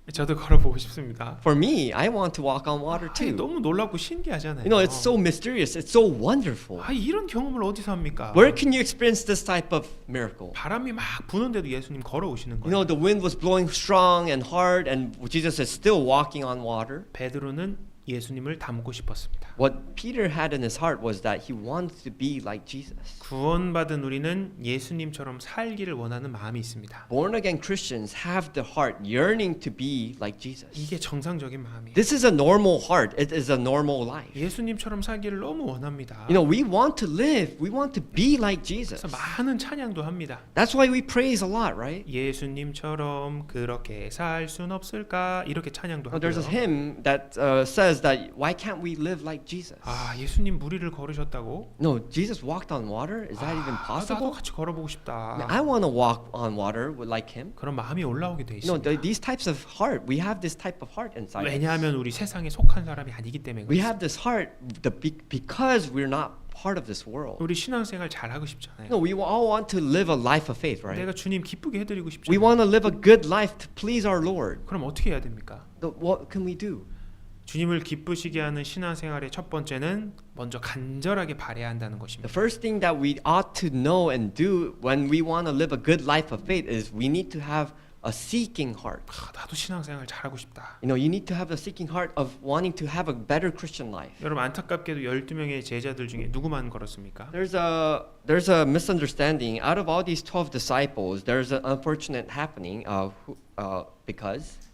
저도 걸어보고 싶습니다. For me, I want to walk on water 아니, too. 너무 놀랍고 신기하잖아요. It's so mysterious. It's so wonderful. 이런 경험을 어디서 합니까? Where can you experience this type of miracle? 바람이 막 부는데도 예수님 걸어오시는 거예요. The wind was blowing strong and hard and Jesus is still walking on water. 베드로는 예수님을 닮고 싶었습니다. What Peter had in his heart was that he wanted to be like Jesus. 구원받은 우리는 예수님처럼 살기를 원하는 마음이 있습니다. Born again Christians have the heart yearning to be like Jesus. 이게 정상적인 마음이에요. This is a normal heart. It is a normal life. 예수님처럼 살기를 너무 원합니다. You know, we want to live. We want to be like Jesus. 그래서 많은 찬양도 합니다. That's why we praise a lot, right? 예수님처럼 그렇게 살 순 없을까 이렇게 찬양도 Well, there's a 하고요. hymn that says that why can't we live like Jesus? 아, 예수님 무리를 걸으셨다고? No, Jesus walked on water. Is that even 나도 possible? 같이 걸어보고 싶다. I want to walk on water like him. 그런 마음이 올라오게 돼 No, 있습니다. these types of heart, we have this type of heart inside us. 왜냐하면 우리 세상에 속한 사람이 아니기 때문에 We 그렇습니다. have this heart because we're not part of this world. 우리 신앙생활 잘 하고 싶잖아요. No, we all want to live a life of faith, right? 내가 주님 기쁘게 해드리고 We 싶잖아요. want to live a good life to please our Lord. 그럼 어떻게 해야 됩니까? What can we do? 주님을 기쁘시게 하는 신앙생활의 첫 번째는 먼저 간절하게 바라야 한다는 The 것입니다. first thing that we ought to know and do when we want to live a good life of faith is we need to have a seeking heart. 나도 신앙생활 잘하고 싶다. You know, you need to have a seeking heart of wanting to have a better Christian life. 여러분 안타깝게도 12명의 제자들 중에 누구만 걸었습니까? There's a misunderstanding. Out of all these 12 disciples, there's an unfortunate happening because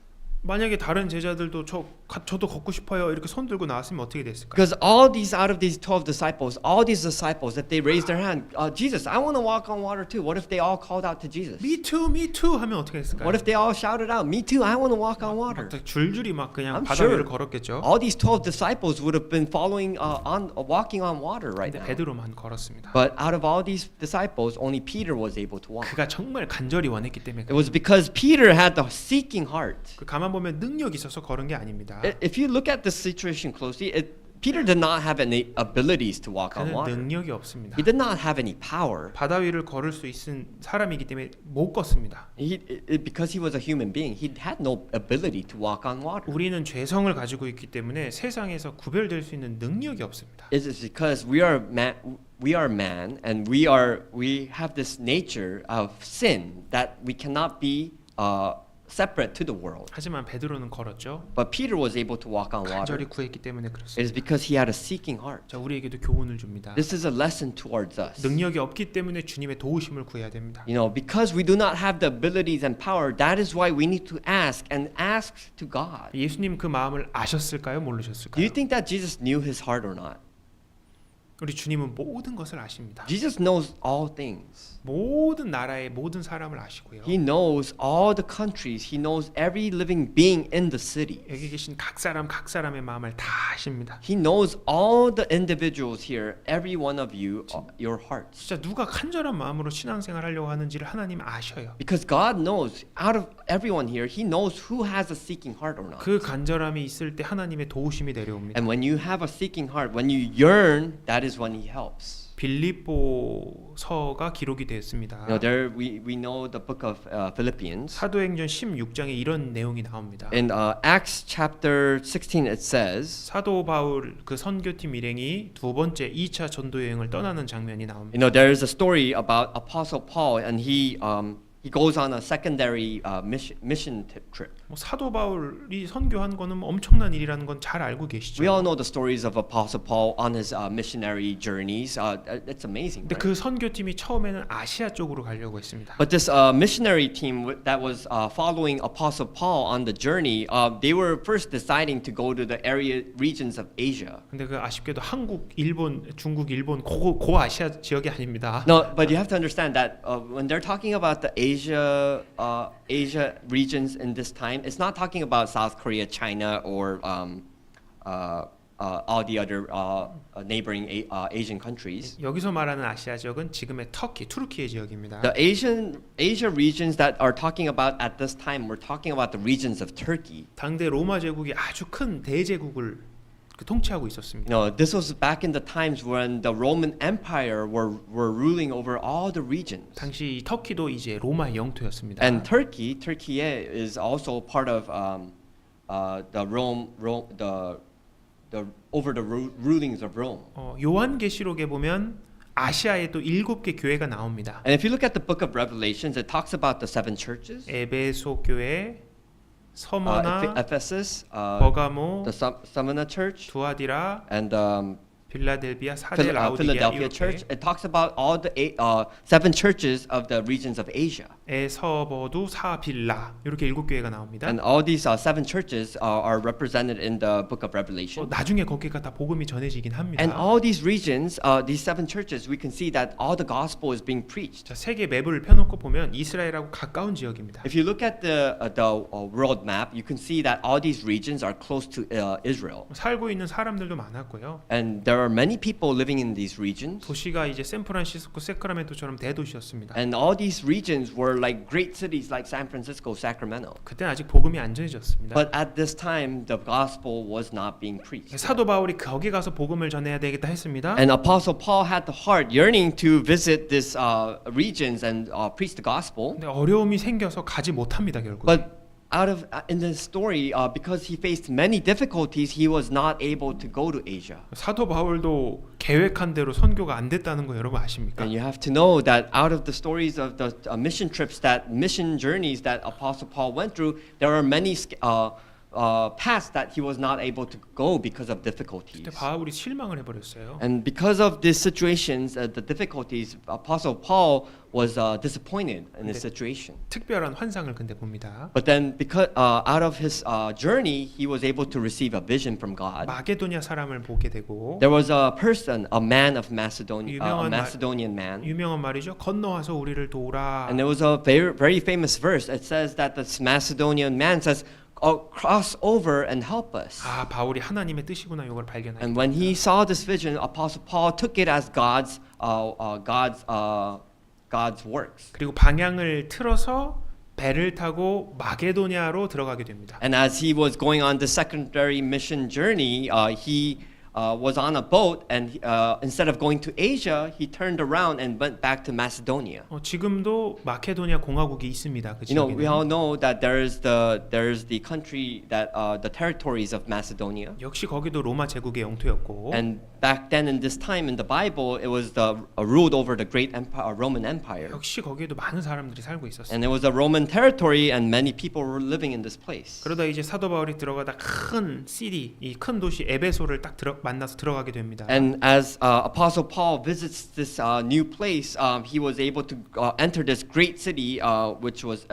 만약에 다른 제자들도 저도 걷고 싶어요 이렇게 손 들고 나왔으면 어떻게 됐을까요? Because out of these 12 disciples, all these disciples, if they raised their hand, Jesus, I want to walk on water too. What if they all called out to Jesus? Me too, me too 하면 어떻게 됐을까요? What if they all shouted out, me too, I want to walk on water? 막 줄줄이 막 그냥 I'm 바다 위를 sure 걸었겠죠. all these 12 disciples would have been walking on water right 근데 now. 베드로만 걸었습니다. But out of all these disciples, only Peter was able to walk. 그가 정말 간절히 원했기 때문에 It was because Peter had the seeking heart. 그 가만 보면 능력이 있어서 걸은 게 아닙니다. If you look at the situation closely, Peter did not have any abilities to walk on 그는 water. 능력이 없습니다. He did not have any power. 바다 위를 걸을 수 있는 사람이기 때문에 못 걷습니다. Because he was a human being, he had no ability to walk on water. 우리는 죄성을 가지고 있기 때문에 세상에서 구별될 수 있는 능력이 없습니다. It is because we are man, and we have this nature of sin that we cannot be separate to the world. 하지만 베드로는 걸었죠. But Peter was able to walk on water. 간절히 구했기 때문에 It 그렇습니다. is because he had a seeking heart. 자, 우리에게도 교훈을 줍니다. This is a lesson towards us. 능력이 없기 때문에 주님의 도우심을 구해야 됩니다. You know, because we do not have the abilities and power, that is why we need to ask to God. 예수님 그 마음을 아셨을까요? Do 모르셨을까요? you think that Jesus knew his heart or not? 우리 주님은 모든 것을 아십니다. Jesus knows all things. 모든 나라의 모든 사람을 아시고요. He knows all the countries. He knows every living being in the city. 여기 계신 각 사람의 마음을 다 아십니다. He knows all the individuals here, every one of you, your hearts. 진짜 누가 간절한 마음으로 신앙생활 하려고 하는지를 하나님 아셔요. Because God knows, out of everyone here, He knows who has a seeking heart or not. 그 간절함이 있을 때 하나님의 도우심이 내려옵니다. And when you have a seeking heart, when you yearn, that is when He helps. 빌립보서가 기록이 되었습니다. You know, there we know the book of Philippians. 사도행전 16장에 이런 내용이 나옵니다. In Acts chapter 16, it says, 사도 바울 그 선교팀 일행이 두 번째 2차 전도 여행을 떠나는 장면이 나옵니다. you know, there is a story about Apostle Paul, and he goes on a secondary mission trip. 뭐 사도 바울이 선교한 거는 뭐 엄청난 일이라는 건 잘 알고 계시죠. We all know the stories of Apostle Paul on his missionary journeys. It's amazing. 근데 Right? 그 선교팀이 처음에는 아시아 쪽으로 가려고 했습니다. But this missionary team that was following Apostle Paul on the journey, they were first deciding to go to the regions of Asia. 근데 그 아쉽게도 한국, 일본, 중국, 일본 고 아시아 지역이 아닙니다. No, but you have to understand that when they're talking about the Asia regions in this time, it's not talking about South Korea, China, or all the other neighboring Asian countries. 여기서 말하는 아시아 지역은 지금의 터키, 투르키의 지역입니다. The Asia regions that are talking about at this time, we're talking about the regions of Turkey. 당대 로마 제국이 아주 큰 대제국을 통치하고 있었습니다. You know, this was back in the times when the Roman Empire were ruling over all the regions. 당시 이 터키도 이제 로마의 영토였습니다. And Turkey is also part of the over the rulings of Rome. 요한계시록에 보면 아시아에 또 7개 교회가 나옵니다. And if you look at the book of Revelations, it talks about the seven churches. 에베소 교회, 서머나, Ephesus, 버가모, the Smyrna church, 두아디라, and 빌라델비아, 사대, 라오디게아 Philadelphia church. It talks about all the 7 churches of the regions of Asia. 에서버두, 사빌라 이렇게 7교회가 나옵니다. And all these 7 churches are represented in the book of Revelation. 나중에 거기가 다 복음이 전해지긴 합니다. And all these regions, these 7 churches, we can see that all the gospel is being preached. 자, 세계 맵을 펴놓고 보면 이스라엘하고 가까운 지역입니다. If you look at the world map, you can see that all these regions are close to Israel. 살고 있는 사람들도 많았고요. And there are many people living in these regions. 도시가 이제 샌프란시스코, 세크라멘토처럼 대도시였습니다. And all these regions were like great cities like San Francisco, Sacramento. 그때 아직 복음이 안 전해졌습니다. But at this time, the gospel was not being preached. 사도 바울이 거기 가서 복음을 전해야 되겠다 했습니다. And Apostle Paul had the heart yearning to visit these regions and preach the gospel. 근데 어려움이 생겨서 가지 못합니다 결국. But out of in the story, because he faced many difficulties, he was not able to go to Asia. 사도 바울도 계획한 대로 선교가 안 됐다는 거 여러분 아십니까? And you have to know that out of the stories of the mission trips, that mission journeys that Apostle Paul went through, there are many paths that he was not able to go because of difficulties. 그때 바울이 실망을 해버렸어요. And because of these situations, the difficulties, Apostle Paul was disappointed in his situation. 특별한 환상을 근데 봅니다. But then, because out of his journey, he was able to receive a vision from God. 마게도냐 사람을 보게 되고 There was a person, a man of Macedonia, a 유명한 Macedonian man. 유명한 말이죠. 건너와서 우리를 도우라. And there was a very famous verse. It says that this Macedonian man says, cross over and help us. 아 바울이 하나님의 뜻이구나 이걸 발견하게. And when he saw this vision, Apostle Paul took it as God's works. 그리고 방향을 틀어서 배를 타고 마게도냐로 들어가게 됩니다. And as he was going on the secondary mission journey, he was on a boat, and instead of going to Asia, he turned around and went back to Macedonia. 지금도 마케도냐 공화국이 있습니다. 그 You know, we 지역에는. all know that there's the country that the territories of Macedonia. 역시 거기도 로마 제국의 영토였고. And back then, in this time in the Bible, it was ruled over the great empire, Roman Empire. 역시 거기에도 많은 사람들이 살고 있었어요. And it was a Roman territory, and many people were living in this place. 그러다 이제 사도 바울이 들어가다 큰 시리, 이 큰 도시 에베소를 딱 만나서 들어가게 됩니다. And as Apostle Paul visits this new place, he was able to enter this great city, which was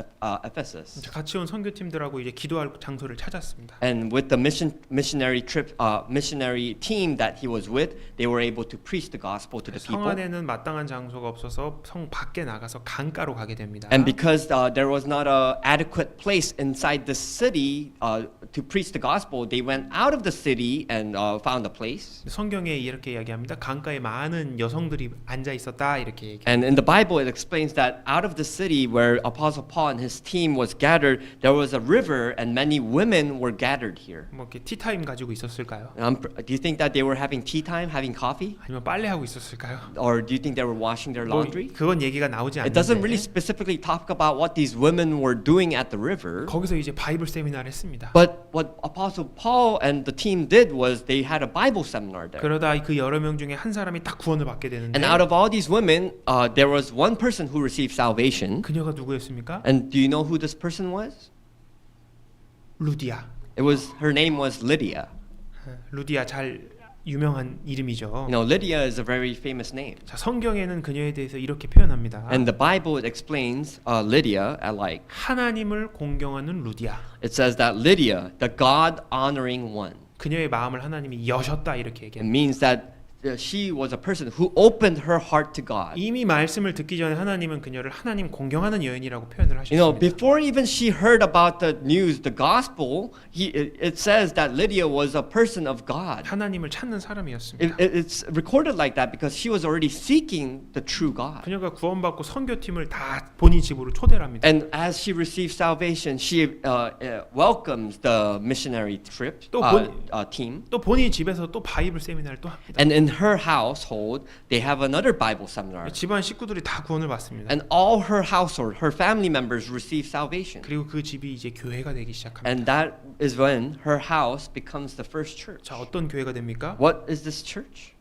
Ephesus. 같이 온 선교팀들하고 이제 기도할 장소를 찾았습니다. And with the missionary team that he was with, they were able to preach the gospel to the 성 people. 안에는 마땅한 장소가 없어서 성 밖에 나가서 강가로 가게 됩니다. And because there was not a adequate place inside the city to preach the gospel, they went out of the city and found a place. 성경에 이렇게 이야기합니다. 강가에 많은 여성들이 앉아 있었다 이렇게 얘기해요. And in the Bible, it explains that out of the city where Apostle Paul and his team was gathered, there was a river, and many women were gathered here. 뭐 이렇게 티타임 가지고 있었을까요? Do you think that they were having tea time, having coffee? 아니면 빨래하고 있었을까요? Or do you think they were washing their 뭐 laundry? 그건 얘기가 나오지 It doesn't really 않는데 specifically talk about what these women were doing at the river. 거기서 이제 바이블 세미나를 했습니다. But what Apostle Paul and the team did was they had a Bible seminar there. 그러다 그 여러 명 중에 한 사람이 딱 구원을 받게 되는데 And out of all these women, there was one person who received salvation. 그녀가 누구였습니까? And do you know who this person was? 루디아. Her name was Lydia. 루디아 잘 유명한 이름이죠. You know, Lydia is a very famous name. 자, 성경에는 그녀에 대해서 이렇게 표현합니다. And the Bible it explains Lydia like 하나님을 공경하는 루디아. it says that Lydia, the God honoring one. 그녀의 마음을 하나님이 여셨다 이렇게 It 얘기합니다. means that she was a person who opened her heart to God. 이미 말씀을 듣기 전에 하나님은 그녀를 하나님 공경하는 여인이라고 표현을 You know, 하셨습니다. before even she heard about the news, the gospel, it says that Lydia was a person of God. 하나님을 찾는 사람이었습니다. It's recorded like that because she was already seeking the true God. 그녀가 구원받고 선교팀을 다 본인 집으로 초대를 합니다. And as she received salvation, she welcomes the missionary trip 또 team. 또 본인 집에서 또 바이블 세미나를 또 합니다. And in her household, they have another Bible seminar. 집안 식구들이 다 구원을 받습니다. And all her household, her family members receive salvation. 그리고 그 집이 이제 교회가 되기 시작합니다. And that is when her house becomes the first church. 자, 어떤 교회가 됩니까? What is this church?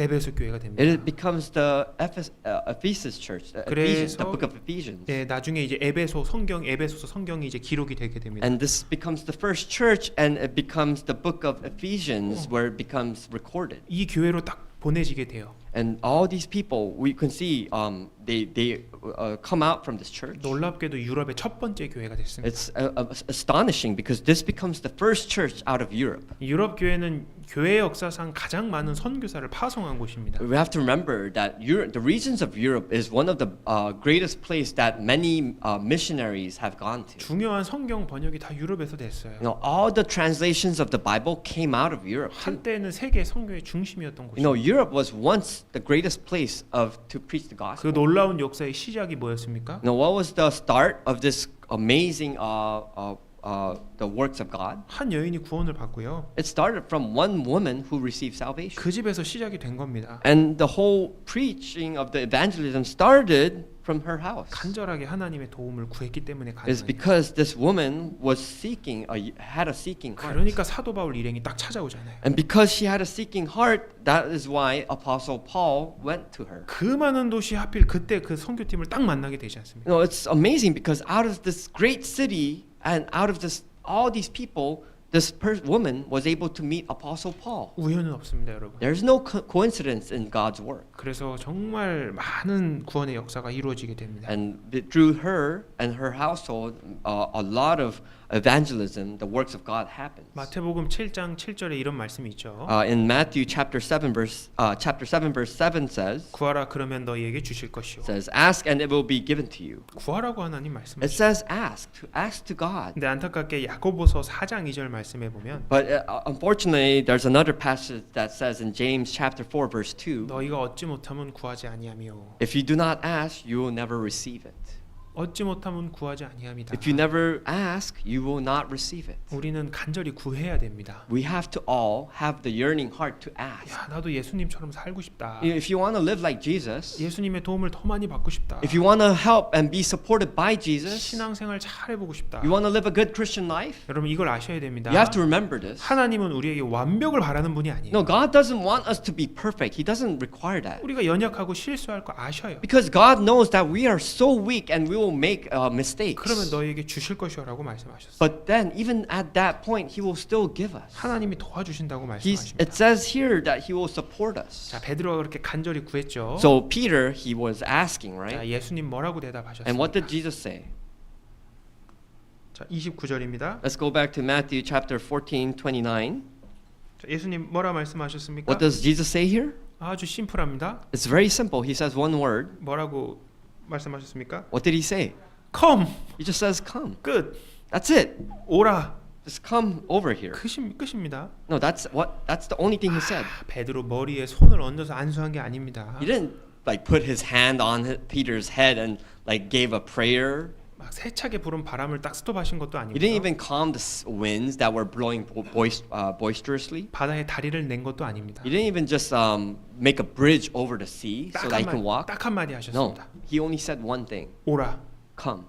에베소 교회가 됩니다. It becomes the Ephesus church, Ephesians, the book of Ephesians. 네, 나중에 이제 에베소서 성경이 이제 기록이 되게 됩니다. And this becomes the first church, and it becomes the book of Ephesians, where it becomes recorded. 이 교회로 딱 보내지게 돼요. And all these people, we can see, they come out from this church. 놀랍게도 유럽의 첫 번째 교회가 됐습니다. It's astonishing because this becomes the first church out of Europe. 유럽 교회는 교회 역사상 가장 많은 선교사를 파송한 곳입니다. We have to remember that the regions of Europe is one of the greatest place that many missionaries have gone to. 중요한 성경 번역이 다 유럽에서 됐어요. You know, all the translations of the Bible came out of Europe too. 한때는 세계 선교의 중심이었던 You know, 곳입니다. Europe was once the greatest place to preach the 그 gospel. 놀라운 역사의 시작이 뭐였습니까? You know, what was the start of this amazing the works of God? 한 여인이 구원을 받고요. It started from one woman who received salvation. 그 집에서 시작이 된 겁니다. And the whole preaching of the evangelism started from her house. 간절하게 하나님의 도움을 구했기 때문에 It's 가능해요. because this woman was had a seeking heart. 그러니까 사도 바울 일행이 딱 찾아오잖아요. And because she had a seeking heart, that is why Apostle Paul went to her. 그 많은 도시 하필 그때 그 선교팀을 딱 만나게 되지 않습니까? You know, it's amazing because out of this great city and out of all these people, this woman was able to meet Apostle Paul. 우연은 없습니다, 여러분. There's no coincidence in God's work. 그래서 정말 많은 구원의 역사가 이루어지게 됩니다. And through her and her household, a lot of evangelism, the works of God happens. 마태복음 7장 7절에 이런 말씀이 있죠. In Matthew chapter 7 verse 7 says, 구하라 그러면 너희에게 주실 것이요. says, ask and it will be given to you. 구하라고 하나님 It 말씀하시죠. says ask to God. 근데 안타깝게 야고보서 4장 2절 말씀에 보면 But unfortunately, there's another passage that says in James chapter 4 verse 2, 너희가 얻지 못하면 구하지 아니하며 if you do not ask, you will never receive it. 얻지 못하면 구하지 아니함이다. If you never ask, you will not receive it. 우리는 간절히 구해야 됩니다. We have to all have the yearning heart to ask. 야, 나도 예수님처럼 살고 싶다. If you want to live like Jesus, 예수님의 도움을 더 많이 받고 싶다. if you want to help and be supported by Jesus, 신앙생활 잘 해보고 싶다. you want to live a good Christian life, 여러분 이걸 아셔야 됩니다. you have to remember this. 하나님은 우리에게 완벽을 바라는 분이 아니에요. No, God doesn't want us to be perfect. He doesn't require that. 우리가 연약하고 실수할 거 아셔요. Because God knows that we are so weak and we will make mistakes. 그러면 너희에게 주실 것이라고 말씀하셨어요. But then, even at that point, He will still give us. 하나님이 도와주신다고 It 말씀하십니다. says here that He will support us. 자, 베드로가 그렇게 간절히 구했죠. So Peter, he was asking, 자, right? 예수님 뭐라고 대답하셨습니까? And what did Jesus say? 자, 29절입니다. Let's go back to Matthew chapter 14:29. 자, 예수님 뭐라 말씀하셨습니까? What does Jesus say here? 아주 심플합니다. It's very simple. He says one word. 뭐라고 말씀하셨습니까? What did He say? Come. He just says, "Come." 끝. That's it. 오라. Just come over here. 끝입니다. No, that's the only thing He said. 베드로 머리에 손을 얹어서 안수한 게 아닙니다. He didn't like put His hand on Peter's head and like gave a prayer. 막 세차게 부른 바람을 딱 스톱하신 것도 He 아닙니다. didn't even calm the winds that were blowing boisterously. 바다에 다리를 낸 것도 아닙니다. He didn't even just make a bridge over the sea so that he can walk. 딱 한마디 No, 하셨습니다. he only said one thing. 오라. Come.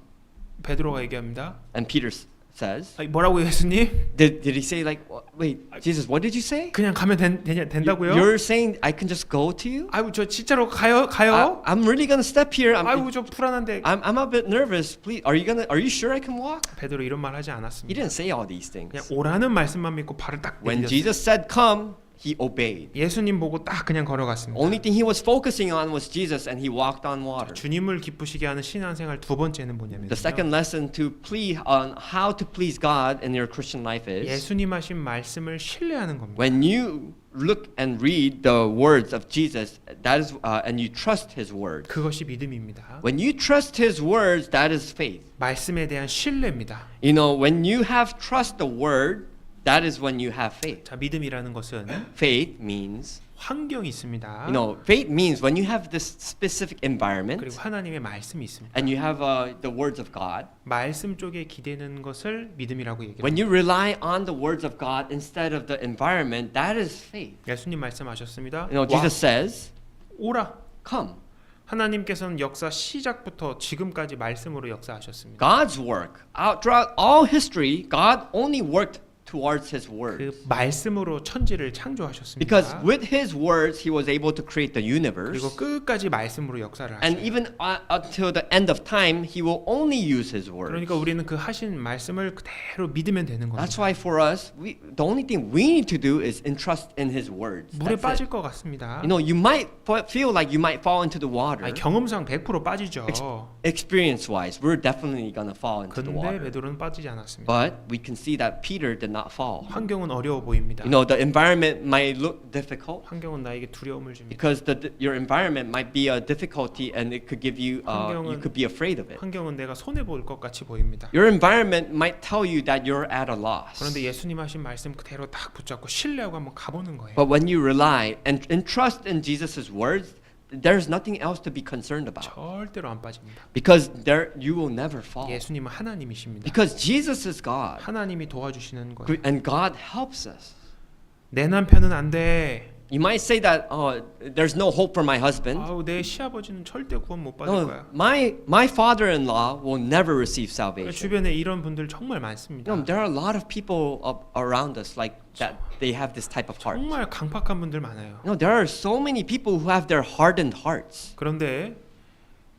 베드로가 얘기합니다. And Peter says, 아니, 뭐라고요, 예수님? did he say like, wait, Jesus, what did you say? 그냥 가면 된다고요? You're saying I can just go to you? 아이고 저 진짜로 가요? I'm really gonna step here. 아이고 저 불안한데. I'm a bit nervous. Please, are you sure I can walk? 베드로 이런 말 하지 He 않았습니다. didn't say all these 그냥 things. 오라는 말씀만 믿고 발을 딱 When 내딛었어요. Jesus said come, he obeyed. 예수님 보고 딱 그냥 걸어갔습니다. Only thing he was focusing on was Jesus, and he walked on water. 주님을 기쁘시게 하는 신앙생활 두 번째는 뭐냐면요. The second lesson to please on how to please God in your Christian life is 예수님 하신 말씀을 신뢰하는 겁니다. when you look and read the words of Jesus, that is, and you trust His word. 그것이 믿음입니다. When you trust His words, that is faith. 말씀에 대한 신뢰입니다. You know, when you have trust the word, that is when you have faith. 자, 믿음이라는 것은 Faith means, 환경이 있습니다. you know, faith means when you have this specific 그리고 environment 하나님의 말씀이 있습니다. and you have the words of God. 말씀 쪽에 기대는 것을 믿음이라고 얘기합니다. When you rely on the words of God instead of the environment, that is faith. 예수님 말씀하셨습니다. You know, Jesus says, 오라. come. 하나님께서는 역사 시작부터 지금까지 말씀으로 역사하셨습니다. God's work, throughout all history, God only worked towards his words. 그 말씀으로 천지를 창조하셨습니다. Because with his words, he was able to create the universe. 그리고 끝까지 말씀으로 역사를 And 하셔요. even until the end of time, he will only use his words. 그러니까 우리는 그 하신 말씀을 그대로 믿으면 되는 겁니다. That's why for us, the only thing we need to do is entrust in his words. 물에 That's 빠질 it. 것 같습니다. You know, you might feel like you might fall into the water. 아니, 경험상 100% 빠지죠. Experience-wise, we're definitely gonna fall into the 근데 water. 베드로는 빠지지 않았습니다. But we can see that Peter did not fall. 환경은 어려워 보입니다. You know, the environment might look difficult 환경은 나에게 두려움을 줍니다. because your environment might be a difficulty and it could give you, you could be afraid of it. 환경은 내가 손해 볼 것 같이 보입니다. Your environment might tell you that you're at a loss. 그런데 예수님 하신 말씀 그대로 딱 붙잡고 신뢰하고 한번 가보는 거예요. But when you rely and trust in Jesus' words, there's nothing else to be concerned about 절대로 안 빠집니다. because there you will never fall. 예수님은 하나님이십니다. Because Jesus is God 하나님이 도와주시는 거예요. and God helps us. 내 남편은 안 돼. You might say that there's no hope for my husband. 아우 내 시아버지는 절대 구원 못 받을 No, 거야. my father-in-law will never receive salvation. 주변에 이런 분들 정말 많습니다. No, there are a lot of people around us like that. They have this type of heart. 정말 강팍한 분들 많아요. No, there are so many people who have their hardened hearts. 그런데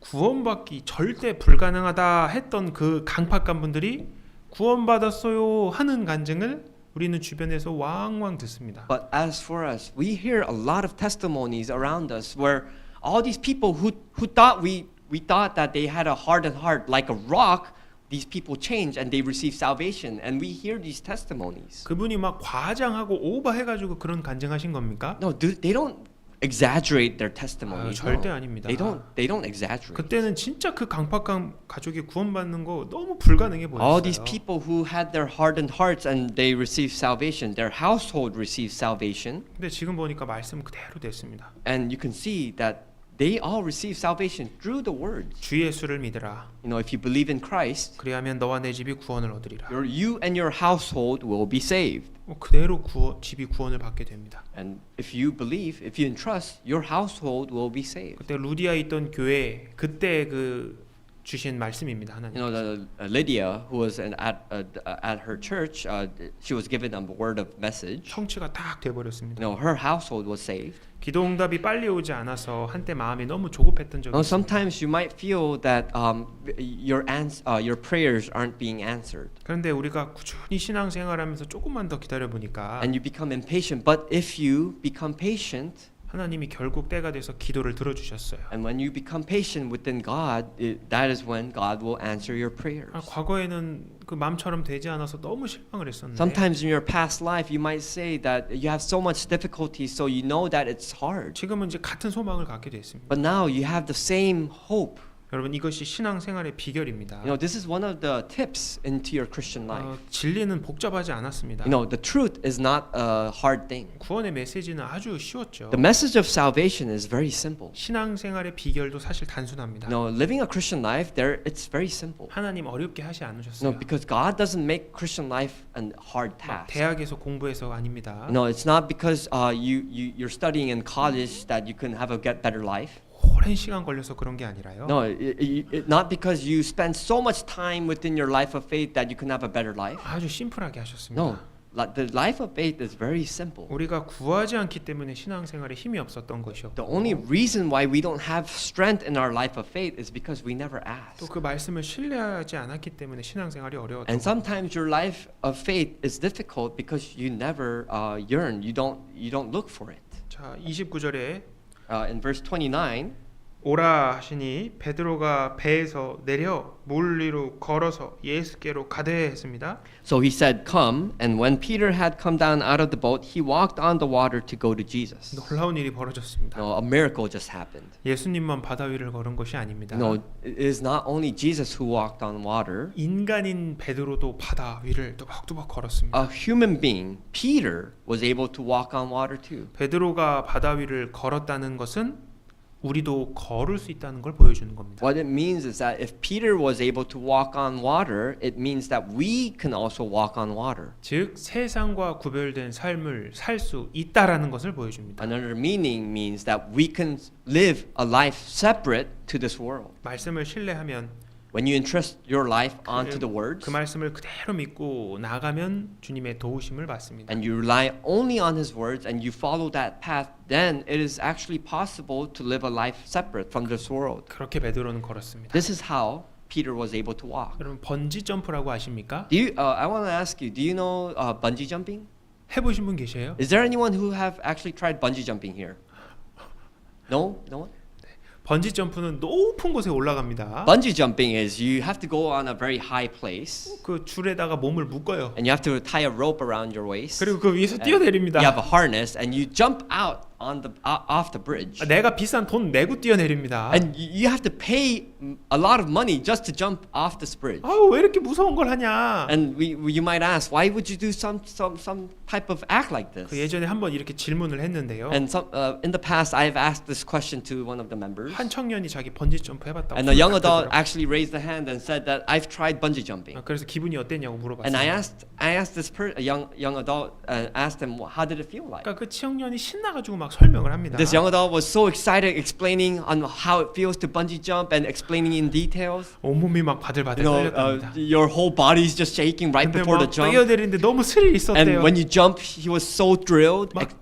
구원받기 절대 불가능하다 했던 그 강팍한 분들이 구원받았어요 하는 간증을 우리는 주변에서 왕왕 듣습니다. But as for us, we hear a lot of testimonies around us where all these people who thought we thought that they had a hardened heart like a rock, these people change and they receive salvation, and we hear these testimonies. 그분이 막 과장하고 오버해가지고 그런 간증하신 겁니까? No, they don't exaggerate their testimony. 절대 아닙니다. They don't exaggerate. 그때는 진짜 그 강팍한 가족이 구원받는 거 너무 불가능해 All these 보였어요. people who had their hardened hearts and they received salvation, their household received salvation, 근데 지금 보니까 말씀 그대로 됐습니다. and you can see that they all receive salvation through the words. 주 예수를 믿으라. You know, if you believe in Christ, 그리하면 너와 내 집이 구원을 얻으리라. you and your household will be saved. 그대로 집이 구원을 받게 됩니다. And if you believe, if you entrust, your household will be saved. 그때 루디아 있던 교회 그때 그 주신 말씀입니다. 하나님. You know, Lydia, who was at her church, she was given a word of message. 성취가 딱 돼버렸습니다. You know, her household was saved. 기도응답이 빨리 오지 않아서 한때 마음이 너무 조급했던 적이 있습니다. Sometimes you might feel that your prayers aren't being answered, 그런데 우리가 꾸준히 신앙생활하면서 조금만 더 기다려 보니까 and you become impatient. But if you become patient, 하나님이 결국 때가 돼서 기도를 들어주셨어요. and when you become patient within God, that is when God will answer your prayers. 과거에는 그 마음처럼 되지 않아서 너무 실망을 했었는데 Sometimes in your past life, you might say that you have so much difficulty, so you know that it's hard. 지금은 이제 같은 소망을 갖게 됐습니다. But now you have the same hope. 여러분 이것이 신앙생활의 비결입니다. You know, this is one of the tips into your Christian life. 진리는 복잡하지 않았습니다. You know, the truth is not a hard thing. 구원의 메시지는 아주 쉬웠죠. The message of salvation is very simple. 신앙생활의 비결도 사실 단순합니다. You know, living a Christian life, it's very simple. 하나님 어렵게 하지 No, 않으셨어요. because God doesn't make Christian life a hard task. 대학에서 공부해서 아닙니다. No, it's not because you're studying in college that you can have a better life. 오랜 시간 걸려서 그런 게 아니라요. No, not because you spend so much time within your life of faith that you can have a better life. 아주 심플하게 하셨습니다. No, the life of faith is very simple. 우리가 구하지 않기 때문에 신앙생활에 힘이 없었던 것이었고 The only reason why we don't have strength in our life of faith is because we never ask. 또 그 말씀을 신뢰하지 않았기 때문에 신앙생활이 어려웠던 And 거예요. sometimes your life of faith is difficult because you never yearn. You don't look for it. 자, 29절에 In verse 29, 오라 하시니 베드로가 배에서 내려 물 위로 걸어서 예수께로 가되 했습니다. so he said, "Come." And when Peter had come down out of the boat, he walked on the water to go to Jesus. 놀라운 일이 벌어졌습니다. No, a miracle just happened. 예수님만 바다 위를 걸은 것이 아닙니다. No, it is not only Jesus who walked on water. 인간인 베드로도 바다 위를 또박또박 걸었습니다. A human being, Peter, was able to walk on water too. 베드로가 바다 위를 걸었다는 것은 우리도 걸을 수 있다는 걸 보여주는 겁니다. What it means is that if Peter was able to walk on water, it means that we can also walk on water. 즉 세상과 구별된 삶을 살 수 있다라는 것을 보여줍니다. Another meaning means that we can live a life separate to this world. 말씀을 신뢰하면 When you entrust your life onto the words 그 말씀을 그대로 믿고 나가면 주님의 도우심을 받습니다. and you rely only on his words and you follow that path, then it is actually possible to live a life separate from this world. 그렇게 베드로는 걸었습니다. This is how Peter was able to walk. 여러분 번지 점프라고 아십니까? I want to ask you, do you know bungee jumping? 해보신 분 계세요? Is there anyone who have actually tried bungee jumping here? No? No one? 번지 점프는 높은 곳에 올라갑니다. Bungee jumping is you have to go on a very high place 그 줄에다가 몸을 묶어요. and you have to tie a rope around your waist. 그리고 그 위에서 And 뛰어내립니다. You have a harness and you jump out on the off the bridge. 내가 비싼 돈 내고 뛰어내립니다. And you have to pay a lot of money just to jump off this bridge. 아우 왜 이렇게 무서운 걸 하냐? And you might ask, why would you do some type of act like this? 그 예전에 한번 이렇게 질문을 했는데요. And in the past, I've asked this question to one of the members. 한 청년이 자기 번지 점프 해봤다고. And a young adult 그러더라고요. actually raised the hand and said that I've tried bungee jumping. 그래서 기분이 어땠냐고 물어봤어요. And I asked this young adult asked him how did it feel like. 그러니까 그 청년이 신나가지고 막 설명을 합니다. This young adult was so excited explaining on how it feels to bungee jump and explaining in details. 온몸이 막 바들바들 You know, 떨렸답니다. your whole body is just shaking right 근데 before 막 the jump. 뛰어내리는데 너무 스릴 And 있었대요. when you jump, he was so thrilled. 막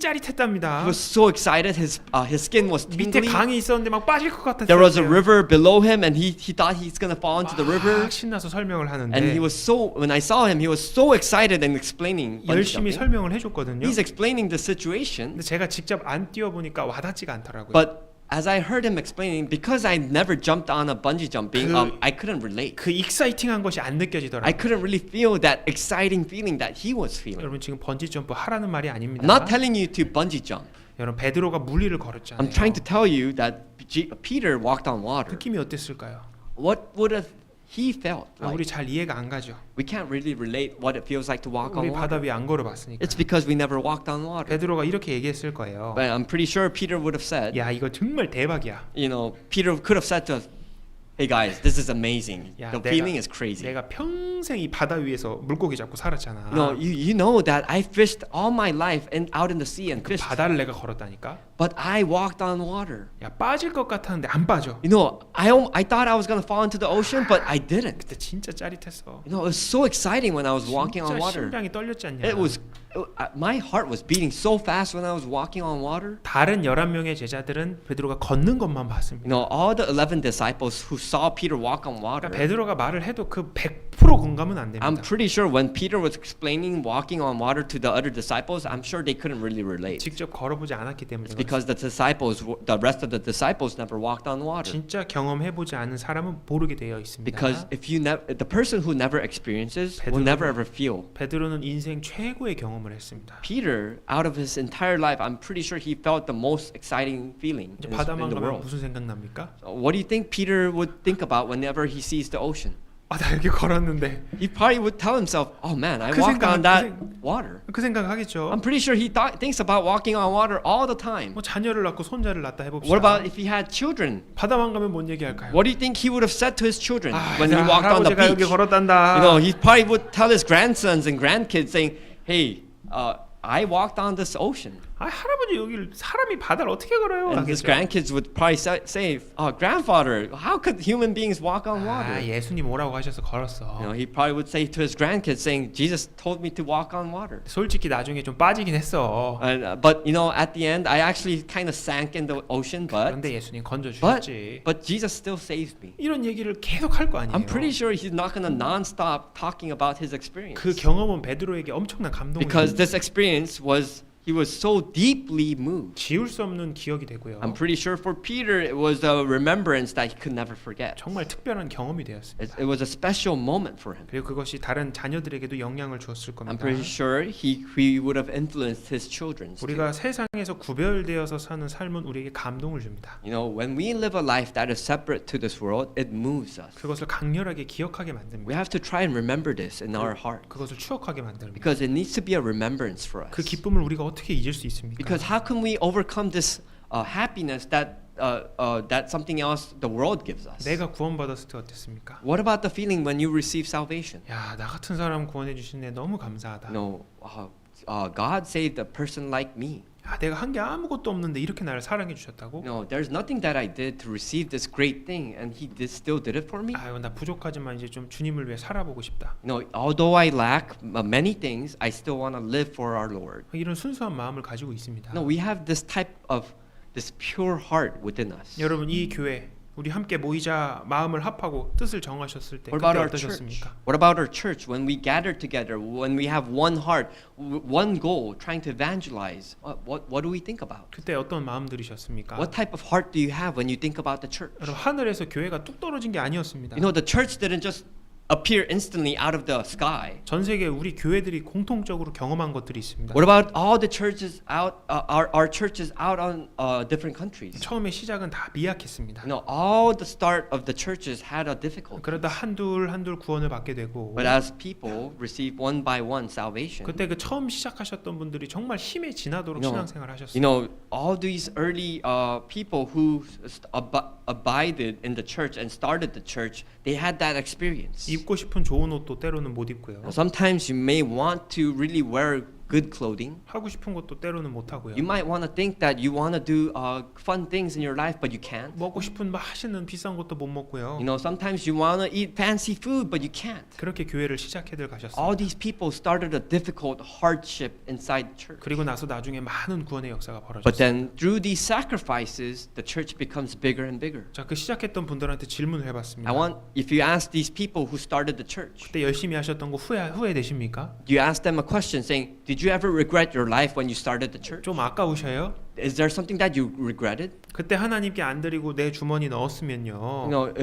짜릿짜릿했답니다. He was so excited. His skin was 밑에 tingling. 강이 있었는데 막 빠질 것 같았어요. There was a river below him, and he thought he's gonna fall into the river. 막 신나서 설명을 하는데 And he was so when I saw him, he was so excited and explaining. bungee 열심히 jumping. 설명을 해줬거든요. He's explaining the situation, 근데 제가 직접 안 뛰어보니까 와닿지가 않더라고요. but as I heard him explaining, because I never jumped on a bungee jumping, 그- I couldn't relate. 그 익사이팅한 것이 안 I 느껴지더라고요. couldn't really feel that exciting feeling that he was feeling. 여러분 지금 번지 점프 하라는 말이 아닙니다. I'm not telling you to bungee jump. 여러분 베드로가 물리를 걸었잖아요. I'm trying to tell you that Peter walked on water. 느낌이 어땠을까요? What would have he felt like? 우리 잘 이해가 안 가죠. We can't really relate what it feels like to walk 우리 on 바다 water. 위에 안 걸어봤으니까. It's because we never walked on water. 베드로가 이렇게 얘기했을 거예요. But I'm pretty sure Peter would have said, 야 이거 정말 대박이야. you know, Peter could have said to us, "Hey guys, this is amazing. 야, The feeling is crazy. 내가 평생 이 바다 위에서 물고기 잡고 살았잖아. No, you know that I fished all my life and out in the sea and 그 fished, 바다를 내가 걸었다니까. but I walked on water. 야 빠질 것 같았는데 안 빠져. You know, I thought I was gonna fall into the ocean, but I didn't. 그때 진짜 짜릿했어. You know, it was so exciting when I was walking on 진짜 water. 심장이 떨렸지 않냐. My heart was beating so fast when I was walking on water. 다른 11명의 제자들은 베드로가 걷는 것만 봤습니다. You know, all the 11 disciples who saw Peter walk on water. 그러니까 베드로가 말을 해도 그 100% 공감은 안 됩니다. I'm pretty sure when Peter was explaining walking on water to the other disciples, I'm sure they couldn't really relate. 직접 걸어보지 않았기 때문에. It's because the rest of the disciples never walked on water. 진짜 경험해보지 않은 사람은 모르게 되어 있습니다. Because the person who never experiences will never ever feel. 베드로는 인생 최고의 경험을 했습니다. Peter, out of his entire life, I'm pretty sure he felt the most exciting feeling 이제 in 바다만 the 가면 world. 무슨 생각 납니까? What do you think Peter would think about whenever he sees the ocean? 아, 나 이렇게 걸었는데 He probably would tell himself, "Oh man, I 그 walked 생각- on 그 that 생- water." 그 생각 하겠죠. I'm pretty sure he thinks about walking on water all the time. 뭐 자녀를 낳고 손자를 낳다 해봅시다. What about if he had children? 바다만 가면 뭔 얘기할까요? What do you think he would have said to his children 아, when he walked on the 할아버지가 여기 beach? 걸었단다. You know, he probably would tell his grandsons and grandkids saying, "Hey, I walked on this ocean." 아, 할아버지 여기 사람이 바다를 어떻게 걸어요? And his 하겠죠. grandkids would probably say, "Grandfather, how could human beings walk on 아, water?" 예수님 오라고 하셔서 걸었어. You know, he probably would say to his grandkids, saying, "Jesus told me to walk on water." 솔직히 나중에 좀 빠지긴 했어. But you know, at the end, I actually kind of sank in the ocean, 그런데 예수님 건져 주셨지. but Jesus still saved me. 이런 얘기를 계속 할 거 아니에요. I'm pretty sure he's not gonna non-stop talking about his experience. 그 경험은 베드로에게 엄청난 감동을 Because this experience he was so deeply moved. 지울 수 없는 기억이 되고요. I'm pretty sure for Peter it was a remembrance that he could never forget. 정말 특별한 경험이 되었습니다. It was a special moment for him. 그리고 그것이 다른 자녀들에게도 영향을 주었을 I'm 겁니다. pretty sure he would have influenced his children. 우리가 세상에서 구별되어서 사는 삶은 우리에게 감동을 줍니다. You know, when we live a life that is separate to this world, it moves us. 그것을 강렬하게 기억하게 만듭니다. We have to try and remember this in our heart 그것을 추억하게 만듭니다. because it needs to be a remembrance for us. 그 기쁨을 우리가 어떻게 잊을 수 있습니까? Because how can we overcome this happiness that something else the world gives us? 내가 구원받았을 때 어땠습니까? What about the feeling when you receive salvation? 야, 나 같은 사람 구원해 주신 데 너무 감사하다. No, God saved a person like me. 내가 한 게 아무것도 없는데 이렇게 나를 사랑해 주셨다고? No, there's nothing that I did to receive this great thing, and He still did it for me. 아유, 나 부족하지만 이제 좀 주님을 위해 살아보고 싶다. Although I lack many things, I still want to live for our Lord. 이런 순수한 마음을 가지고 있습니다. No, we have this type of this pure heart within us. 여러분, 이 교회 우리 함께 모이자 마음을 합하고 뜻을 정하셨을 때 What 그때 about our church? 어떠셨습니까? What about our church when we gather together, when we have one heart, one goal, trying to evangelize? What do we think about? 그때 어떤 마음 들이셨습니까? What type of heart do you have when you think about the church? 여러분, 하늘에서 교회가 뚝 떨어진 게 아니었습니다. The church didn't just appear instantly out of the sky. 전 세계 우리 교회들이 공통적으로 경험한 것들이 있습니다. What about all the churches out, our churches out on different countries? 처음에 시작은 다 미약했습니다. All the start of the churches had a difficulty. 그러다 한둘 구원을 받게 되고 But as people receive one by one salvation, 그때 그 처음 시작하셨던 분들이 정말 힘에 지나도록 신앙생활 하셨어요. all these early people who abided in the church and started the church, they had that experience. 입고 싶은 좋은 옷도 때로는 못 입고요. Sometimes you may want to really wear good clothing. 하고 싶은 것도 때로는 못 하고요. You might want to think that you want to do fun things in your life, but you can't. 먹고 싶은 맛있는 비싼 것도 못 먹고요. Sometimes you want to eat fancy food, but you can't. 그렇게 교회를 시작해들 가셨어요. All these people started a difficult hardship inside the church. 그리고 나서 나중에 많은 구원의 역사가 But 벌어졌어요. then through these sacrifices, the church becomes bigger and bigger. 자, 그 시작했던 분들한테 질문을 해봤습니다. If you ask these people who started the church, 그때 열심히 하셨던 거 후회되십니까? you ask them a question saying, did you ever regret your life when you started the church? 좀 아까우셔요? Is there something that you regretted? 그때 하나님께 안 드리고 내 주머니 넣었으면요.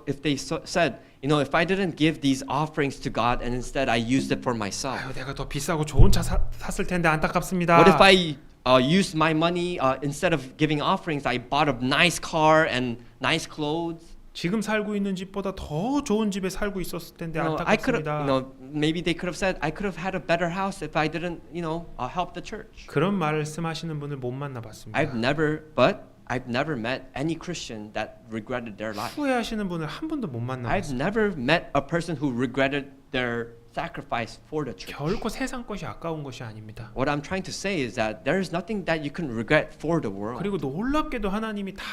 If they said, if I didn't give these offerings to God and instead I used it for myself. 아유, 내가 더 비싸고 좋은 차 샀을 텐데 안타깝습니다. What if I used my money instead of giving offerings, I bought a nice car and nice clothes? 지금 살고 있는 집보다 더 좋은 집에 살고 있었을 텐데 I could 안타깝습니다. maybe they could have said, I could have had a better house if I didn't, help the church. 그런 말씀하시는 분을 못 만나봤습니다. I've never met any Christian that regretted their life. 후회하시는 분을 한 번도 못 I've 만나봤어요. never met a person who regretted their sacrifice for the church. 결코 세상 것이 아까운 것이 아닙니다. What I'm trying to say is that there is nothing that you can regret for the world. 그리고 놀랍게도 하나님이 다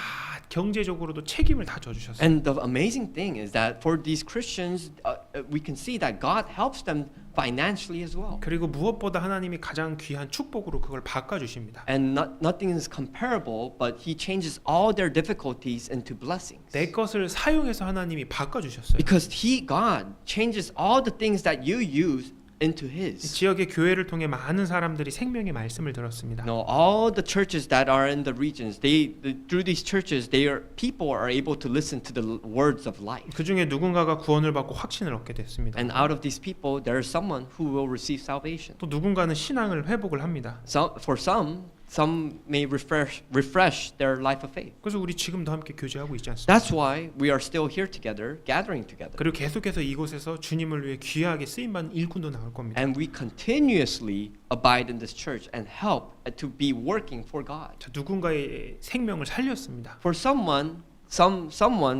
경제적으로도 책임을 다 져주셨어요. And the amazing thing is that for these Christians, we can see that God helps them financially as well. 그리고 무엇보다 하나님이 가장 귀한 축복으로 그걸 바꿔주십니다. And nothing is comparable, but He changes all their difficulties into blessings. 내 것을 사용해서 하나님이 바꿔주셨어요. Because God changes all the things that you use into His. 지역의 교회를 통해 많은 사람들이 생명의 말씀을 들었습니다. All the churches that are in the regions, through these churches, people are able to listen to the words of life. 그 중에 누군가가 구원을 받고 확신을 얻게 됐습니다. And out of these people, there is someone who will receive salvation. 또 누군가는 신앙을 회복을 합니다. For some may refresh their life of faith. 그래서 우리 지금도 함께 교제하고 있지 않습니까? That's why we are still here together, gathering together. 그리고 계속해서 이곳에서 주님을 위해 귀하게 쓰임받는 일꾼도 나올 겁니다. And we continuously abide in this church and help to be working for God. 자, 누군가의 생명을 살렸습니다. For someone,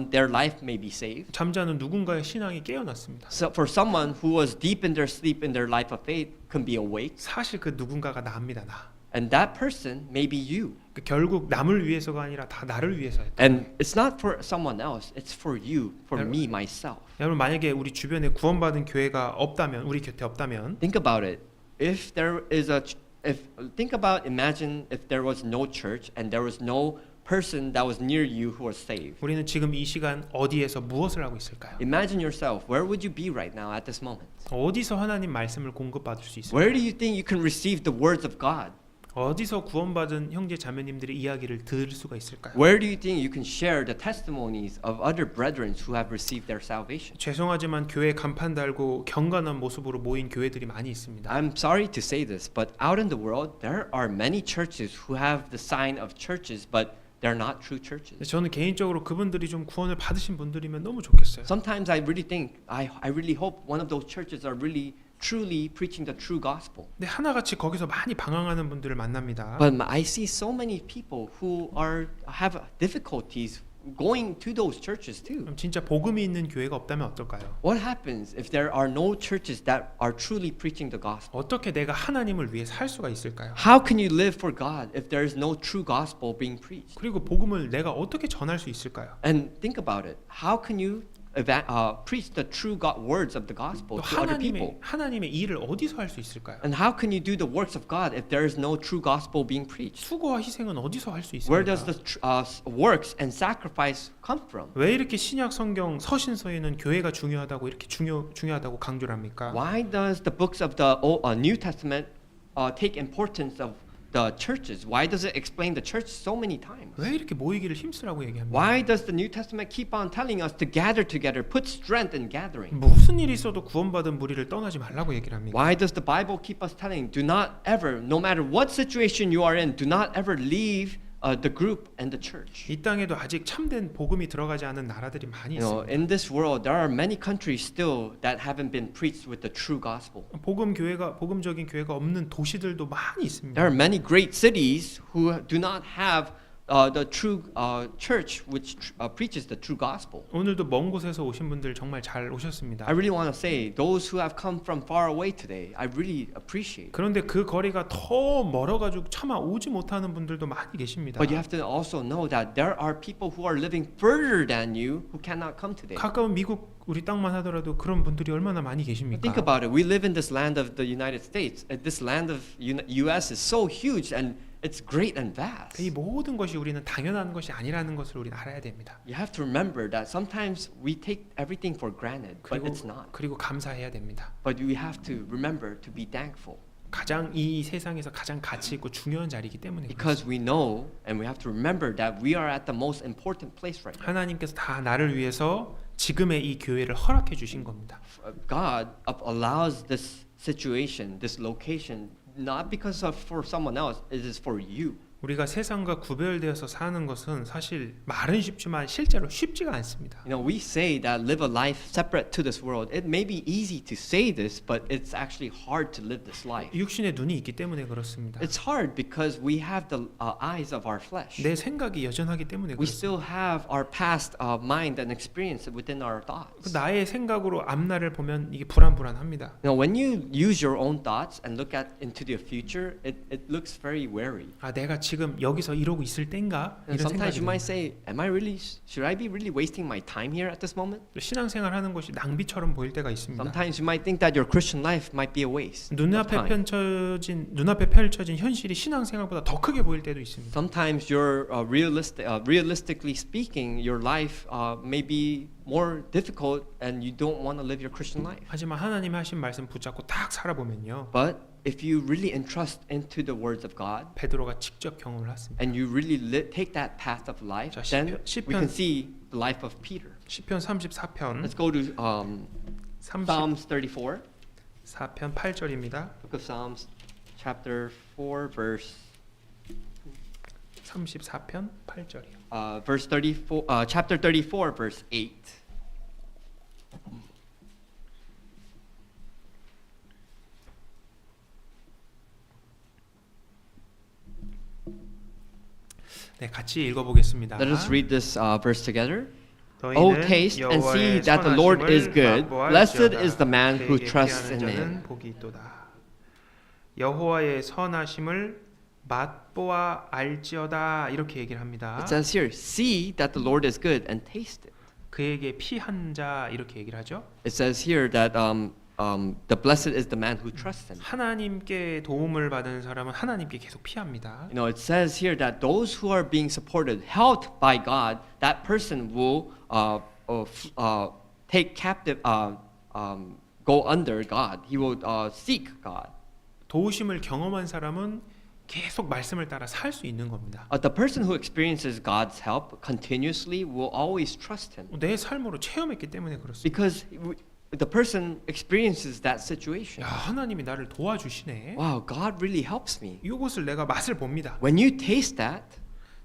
their life may be saved. 잠자는 누군가의 신앙이 깨어났습니다. So for someone who was deep in their sleep in their life of faith can be awake. 사실 그 누군가가 나입니다. 나. And that person may be you. 결국 남을 위해서가 아니라 다 나를 위해서였다. And it's not for someone else. It's for you, for me, myself. 여러분, 만약에 우리 주변에 구원받은 교회가 없다면, 우리 곁에 없다면, Think about it. Imagine if there was no church and there was no person that was near you who was saved. 우리는 지금 이 시간 어디에서 무엇을 하고 있을까요? Imagine yourself. Where would you be right now at this moment? 어디서 하나님 말씀을 공급받을 수 있을까요? Where do you think you can receive the words of God? 어디서 구원받은 형제 자매님들의 이야기를 들을 수가 있을까요? Where do you think you can share the testimonies of other brethren who have received their salvation? 죄송하지만 교회 간판 달고 경건한 모습으로 모인 교회들이 많이 있습니다. I'm sorry to say this, but out in the world, there are many churches who have the sign of churches, but they're not true churches. 저는 개인적으로 그분들이 좀 구원을 받으신 분들이면 너무 좋겠어요. Sometimes I really think, I really hope one of those churches are really truly preaching the true gospel. 근데 하나같이 거기서 많이 방황하는 분들을 만납니다. But I see so many people who have difficulties going to those churches too. 그럼 진짜 복음이 있는 교회가 없다면 어떨까요? What happens if there are no churches that are truly preaching the gospel? 어떻게 내가 하나님을 위해 살 수가 있을까요? How can you live for God if there is no true gospel being preached? 그리고 복음을 내가 어떻게 전할 수 있을까요? And think about it. How can you preach the true words of the gospel 또 to other people? 하나님의 일을 어디서 할 수 있을까요? And how can you do the works of God if there is no true gospel being preached? 수고와 희생은 어디서 할 수 Where does 있습니까? the works and sacrifice come from? 왜 이렇게 신약 성경 서신서에는 교회가 중요하다고 이렇게 중요하다고 강조를 합니까? Why does the books of the New Testament take importance of the churches? Why does it explain the church so many times? 왜 이렇게 모이기를 힘쓰라고 얘기합니까? Why does the New Testament keep on telling us to gather together, put strength in gathering? 무슨 일이 있어도 구원받은 무리를 떠나지 말라고 얘기를 합니다. Why does the Bible keep us telling, do not ever, no matter what situation you are in, do not ever leave the group and the church? 이 땅에도 아직 참된 복음이 들어가지 않은 나라들이 많이 You know, 있습니다. in this world, there are many countries still that haven't been preached with the true gospel. 복음적인 교회가 없는 도시들도 많이 있습니다. There are many great cities who do not have the true church which preaches the true gospel. 오늘도 먼 곳에서 오신 분들 정말 잘 오셨습니다. I really want to say, those who have come from far away today, I really appreciate. 그런데 그 거리가 더 멀어가지고 차마 오지 못하는 분들도 많이 계십니다. But you have to also know that there are people who are living further than you who cannot come today. 가까운 미국 우리 땅만 하더라도 그런 분들이 얼마나 많이 계십니까? Think about it. We live in this land of the United States. This land of U.S. is so huge and it's great and vast. 이 모든 것이 우리는 당연한 것이 아니라는 것을 우리는 알아야 됩니다. You have to remember that sometimes we take everything for granted, but it's not. 그리고 감사해야 됩니다. But we have to remember to be thankful. 가장 이 세상에서 가장 가치 있고 중요한 자리이기 때문에 Because we know and we have to remember that we are at the most important place right now. 하나님께서 다 나를 위해서 지금의 이 교회를 허락해 주신 겁니다. God allows this situation, this location, not because of for someone else, it is for you. 우리가 세상과 구별되어서 사는 것은 사실 말은 쉽지만 실제로 쉽지가 않습니다. You know, we say that live a life separate to this world. It may be easy to say this, but it's actually hard to live this life. 육신의 눈이 있기 때문에 그렇습니다. It's hard because we have the eyes of our flesh. 내 생각이 여전하기 때문에 We 그렇습니다. still have our past mind and experience within our thoughts. 나의 생각으로 앞날을 보면 이게 불안합니다. Now, when you use your own thoughts and look into the future, it looks very wary. 아, 내가 지금 여기서 이러고 있을 땐가? And 이런 sometimes 생각이 you might 듭니다. say, should I be really wasting my time here at this moment? 신앙생활 하는 것이 낭비처럼 보일 때가 있습니다. Sometimes you might think that your Christian life might be a waste. of 눈앞에 time. 펼쳐진 현실이 신앙생활보다 더 크게 보일 때도 있습니다. Sometimes you're realistically speaking, your life may be more difficult and you don't want to live your Christian life. 하지만 하나님이 하신 말씀 붙잡고 딱 살아보면요. But if you really entrust into the words of God 베드로가 직접 경험을 했습니다. and you really take that path of life, 자, then 시편- we can see the life of Peter. 시편 34편 Let's go to Psalms 34, 34편 8절입니다. book of Psalms, chapter 4, verse 34편 8절이요. verse 34, chapter 34, verse 8. 네, 같이 읽어보겠습니다. Let us read this verse together. 너희는 Oh, taste and see 여호와의 that the Lord is 선하심을 good. 맛보아 Blessed 알지어다. is the man who 그에게 trusts 피하는 in 자는 him. 복이 있도다. 여호와의 선하심을 맛보아 알지어다 이렇게 얘기를 합니다. It says here, see that the Lord is good and taste it. 그에게 피한 자 이렇게 얘기를 하죠. It says here that the blessed is the man who trusts him. 하나님께 도움을 받은 사람은 하나님께 계속 피합니다. You know, it says here that those who are being supported, helped by God, that person will take captive, go under God. He will seek God. 도우심을 경험한 사람은 계속 말씀을 따라 살 수 있는 겁니다. The person who experiences God's help continuously will always trust Him 내 삶으로 체험했기 때문에 그렇습니다. because the person experiences that situation. 야, 하나님이 나를 도와주시네. Wow, God really helps me. 이것을 내가 맛을 봅니다. When you taste that,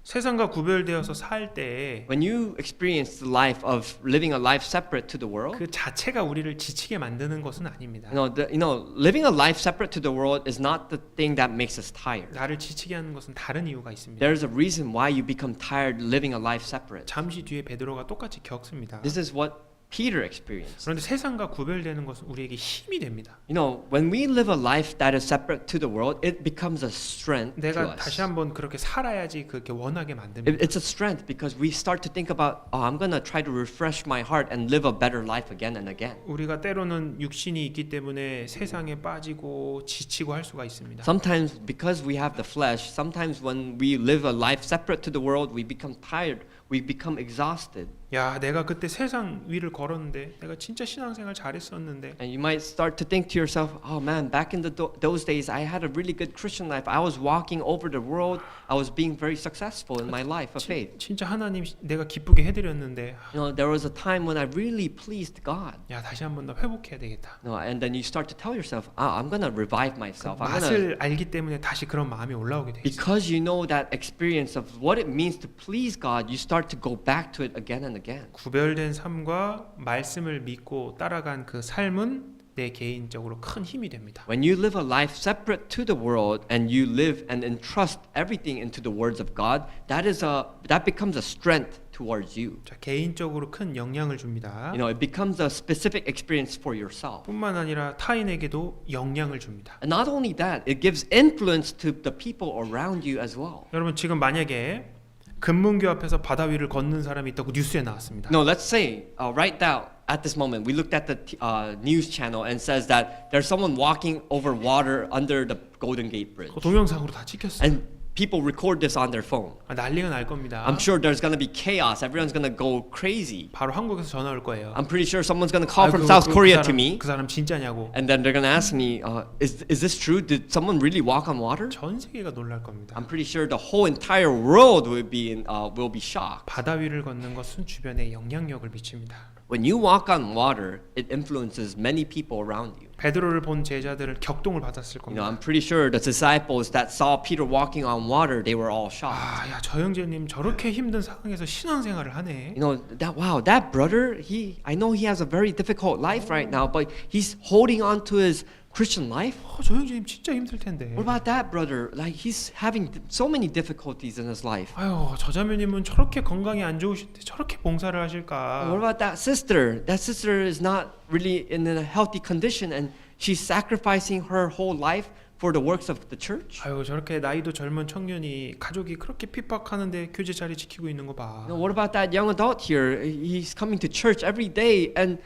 세상과 구별되어서 살 때 When you experience the life of living a life separate to the world, 그 자체가 우리를 지치게 만드는 것은 아닙니다. living a life separate to the world is not the thing that makes us tired. 나를 지치게 하는 것은 다른 이유가 있습니다. There's a reason why you become tired living a life separate. 잠시 뒤에 베드로가 똑같이 겪습니다. This is what Peter experienced. 그런데 세상과 구별되는 것은 우리에게 힘이 됩니다. When we live a life that is separate to the world, it becomes a strength to 내가 us. 다시 한번 그렇게 살아야지 그렇게 원하게 만듭니다. It's a strength because we start to think about, I'm going to try to refresh my heart and live a better life again and again. 우리가 때로는 육신이 있기 때문에 세상에 빠지고 지치고 할 수가 있습니다. Sometimes because we have the flesh, sometimes when we live a life separate to the world, we become tired, we become exhausted. 야, 내가 그때 세상 위를 걸었는데 내가 진짜 신앙생활 잘했었는데 And you might start to think to yourself, oh man, back in those days, I had a really good Christian life. I was walking over the world. I was being very successful in my life of faith. 진짜 하나님 내가 기쁘게 해드렸는데 There was a time when I really pleased God. 야, 다시 한번 더 회복해야 되겠다. And then you start to tell yourself, I'm going to revive myself. I'm gonna, 맛을 알기 때문에 다시 그런 마음이 올라오게 돼 있어요. because you know that experience of what it means to please God, you start to go back to it again and again. 구별된 삶과 말씀을 믿고 따라간 그 삶은 내 개인적으로 큰 힘이 됩니다. When you live a life separate to the world and you live and entrust everything into the words of God, that becomes a strength towards you. 자, 개인적으로 큰 영향을 줍니다. It becomes a specific experience for yourself. 뿐만 아니라 타인에게도 영향을 줍니다. And not only that, it gives influence to the people around you as well. 여러분 지금 만약에 금문교 앞에서 바다 위를 걷는 사람이 있다고 뉴스에 나왔습니다. No, let's say right now at this moment we looked at the news channel and says that there's someone walking over water under the Golden Gate Bridge. 그 동영상으로 다 찍혔어요. And people record this on their phone. 난리가 날 겁니다. I'm sure there's going to be chaos. Everyone's going to go crazy. 바로 한국에서 전화 올 거예요. I'm pretty sure someone's going to call from South Korea to me. 그 사람 진짜냐고. And then they're going to ask me, is this true? Did someone really walk on water? 전 세계가 놀랄 겁니다. I'm pretty sure the whole entire world will be shocked. 바다 위를 걷는 것은 주변에 영향력을 미칩니다. When you walk on water, it influences many people around you. 베드로를 본 제자들은 격동을 받았을 겁니다. I'm pretty sure the disciples that saw Peter walking on water, they were all shocked. 아, 야, 저 형제님 저렇게 힘든 상황에서 신앙생활을 하네. That brother, I know he has a very difficult life right now, but he's holding on to his Christian life. 저 형제님 진짜 힘들 텐데. What about that brother? Like he's having so many difficulties in his life. 아유, 저 자매님은 저렇게 건강이 안 좋으신데 저렇게 봉사를 하실까? What about that sister? That sister is not really in a healthy condition and she's sacrificing her whole life for the works of the church. 아유, 저렇게 나이도 젊은 청년이 가족이 그렇게 핍박하는데 교제 자리 지키고 있는 거 봐. What about that young adult here? He's coming to church every day and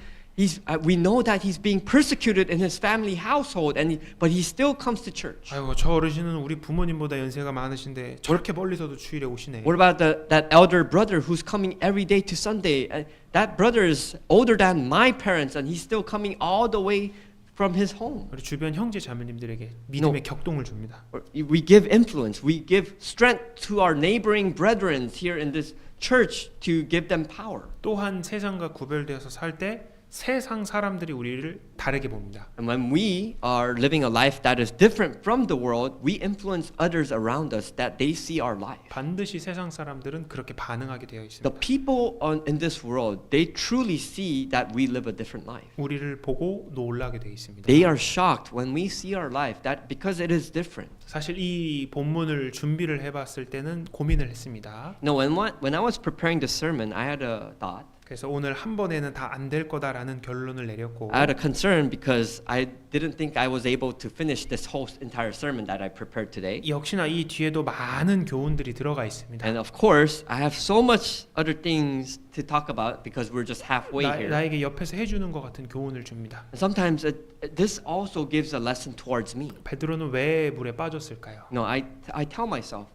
we know that he's being persecuted in his family household, but he still comes to church. 아이고, 저 어르신은 우리 부모님보다 연세가 많으신데 저렇게 멀리서도 주일에 오시네. What about that elder brother who's coming every day to Sunday? That brother is older than my parents, and he's still coming all the way from his home. 우리 주변 형제 자매님들에게 믿음의 격동을 줍니다. We give influence, we give strength to our neighboring brethren here in this church to give them power. 또한 세상과 구별되어서 살 때 세상 사람들이 우리를 다르게 봅니다. And when we are living a life that is different from the world, we influence others around us that they see our life. 반드시 세상 사람들은 그렇게 반응하게 되어 있습니다. The people in this world, they truly see that we live a different life. 우리를 보고 놀라게 되어 있습니다. They are shocked when we see our life that because it is different. 사실 이 본문을 준비를 해봤을 때는 고민을 했습니다. No, when I was preparing the sermon, I had a thought. 그래서 오늘 한 번에는 다 안 될 거다라는 결론을 내렸고 I had a concern because I didn't think I was able to finish this whole entire sermon that I prepared today. 역시나 이 뒤에도 많은 교훈들이 들어가 있습니다. And of course, I have so much other things to talk about because we're just halfway here. 나에게 옆에서 해주는 것 같은 교훈을 줍니다. And sometimes this also gives a lesson towards me. 베드로는 왜 물에 빠졌을까요? I tell myself,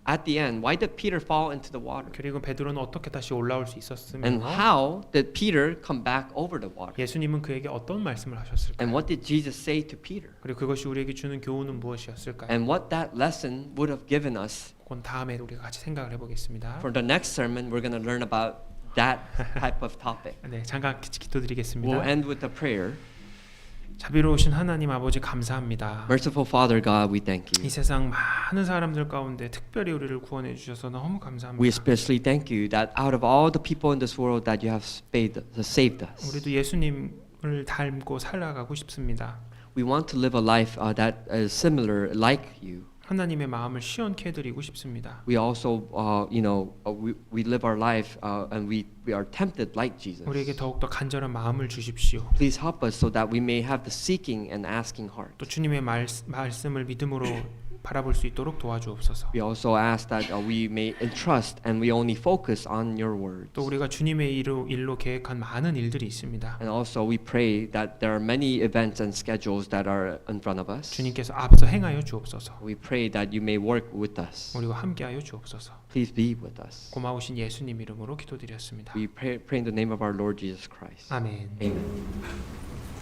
at the end, why did Peter fall into the water? 그리고 베드로는 어떻게 다시 올라올 수 있었으며 And how did Peter come back over the water? 예수님은 그에게 어떤 말씀을 하셨을까요? And what did Jesus say to Peter? 그리고 그것이 우리에게 주는 교훈은 무엇이었을까요? And what that lesson would have given us. 그건 다음에 우리가 같이 생각을 해보겠습니다. For the next sermon, we're going to learn about that type of topic. 네, 잠깐 기도드리겠습니다. We'll end with a prayer. 자비로우신 하나님 아버지 감사합니다. Merciful Father God, we thank 이 you. 세상 많은 사람들 가운데 특별히 우리를 구원해 주셔서 너무 We 감사합니다. especially thank you that out of all the people in this world that you have saved us. 우리도 예수님을 닮고 살아가고 싶습니다. We want to live a life that is similar like you. 하나님의 마음을 시원케 해드리고 싶습니다. We also, we live our life and we are tempted like Jesus. 우리에게 더욱더 간절한 마음을 주십시오. Please help us so that we may have the seeking and asking heart. 또 주님의 말씀을 믿음으로 바라볼 수 있도록 도와주옵소서. We also ask that we may entrust and we only focus on your words. 또 우리가 주님의 일로 계획한 많은 일들이 있습니다. And also we pray that there are many events and schedules that are in front of us. 주님께서 앞서 행하여 주옵소서. We pray that you may work with us. 우리와 함께하여 주옵소서. Please be with us. 고마우신 예수님 이름으로 기도드렸습니다. We pray in the name of our Lord Jesus Christ. 아멘. Amen.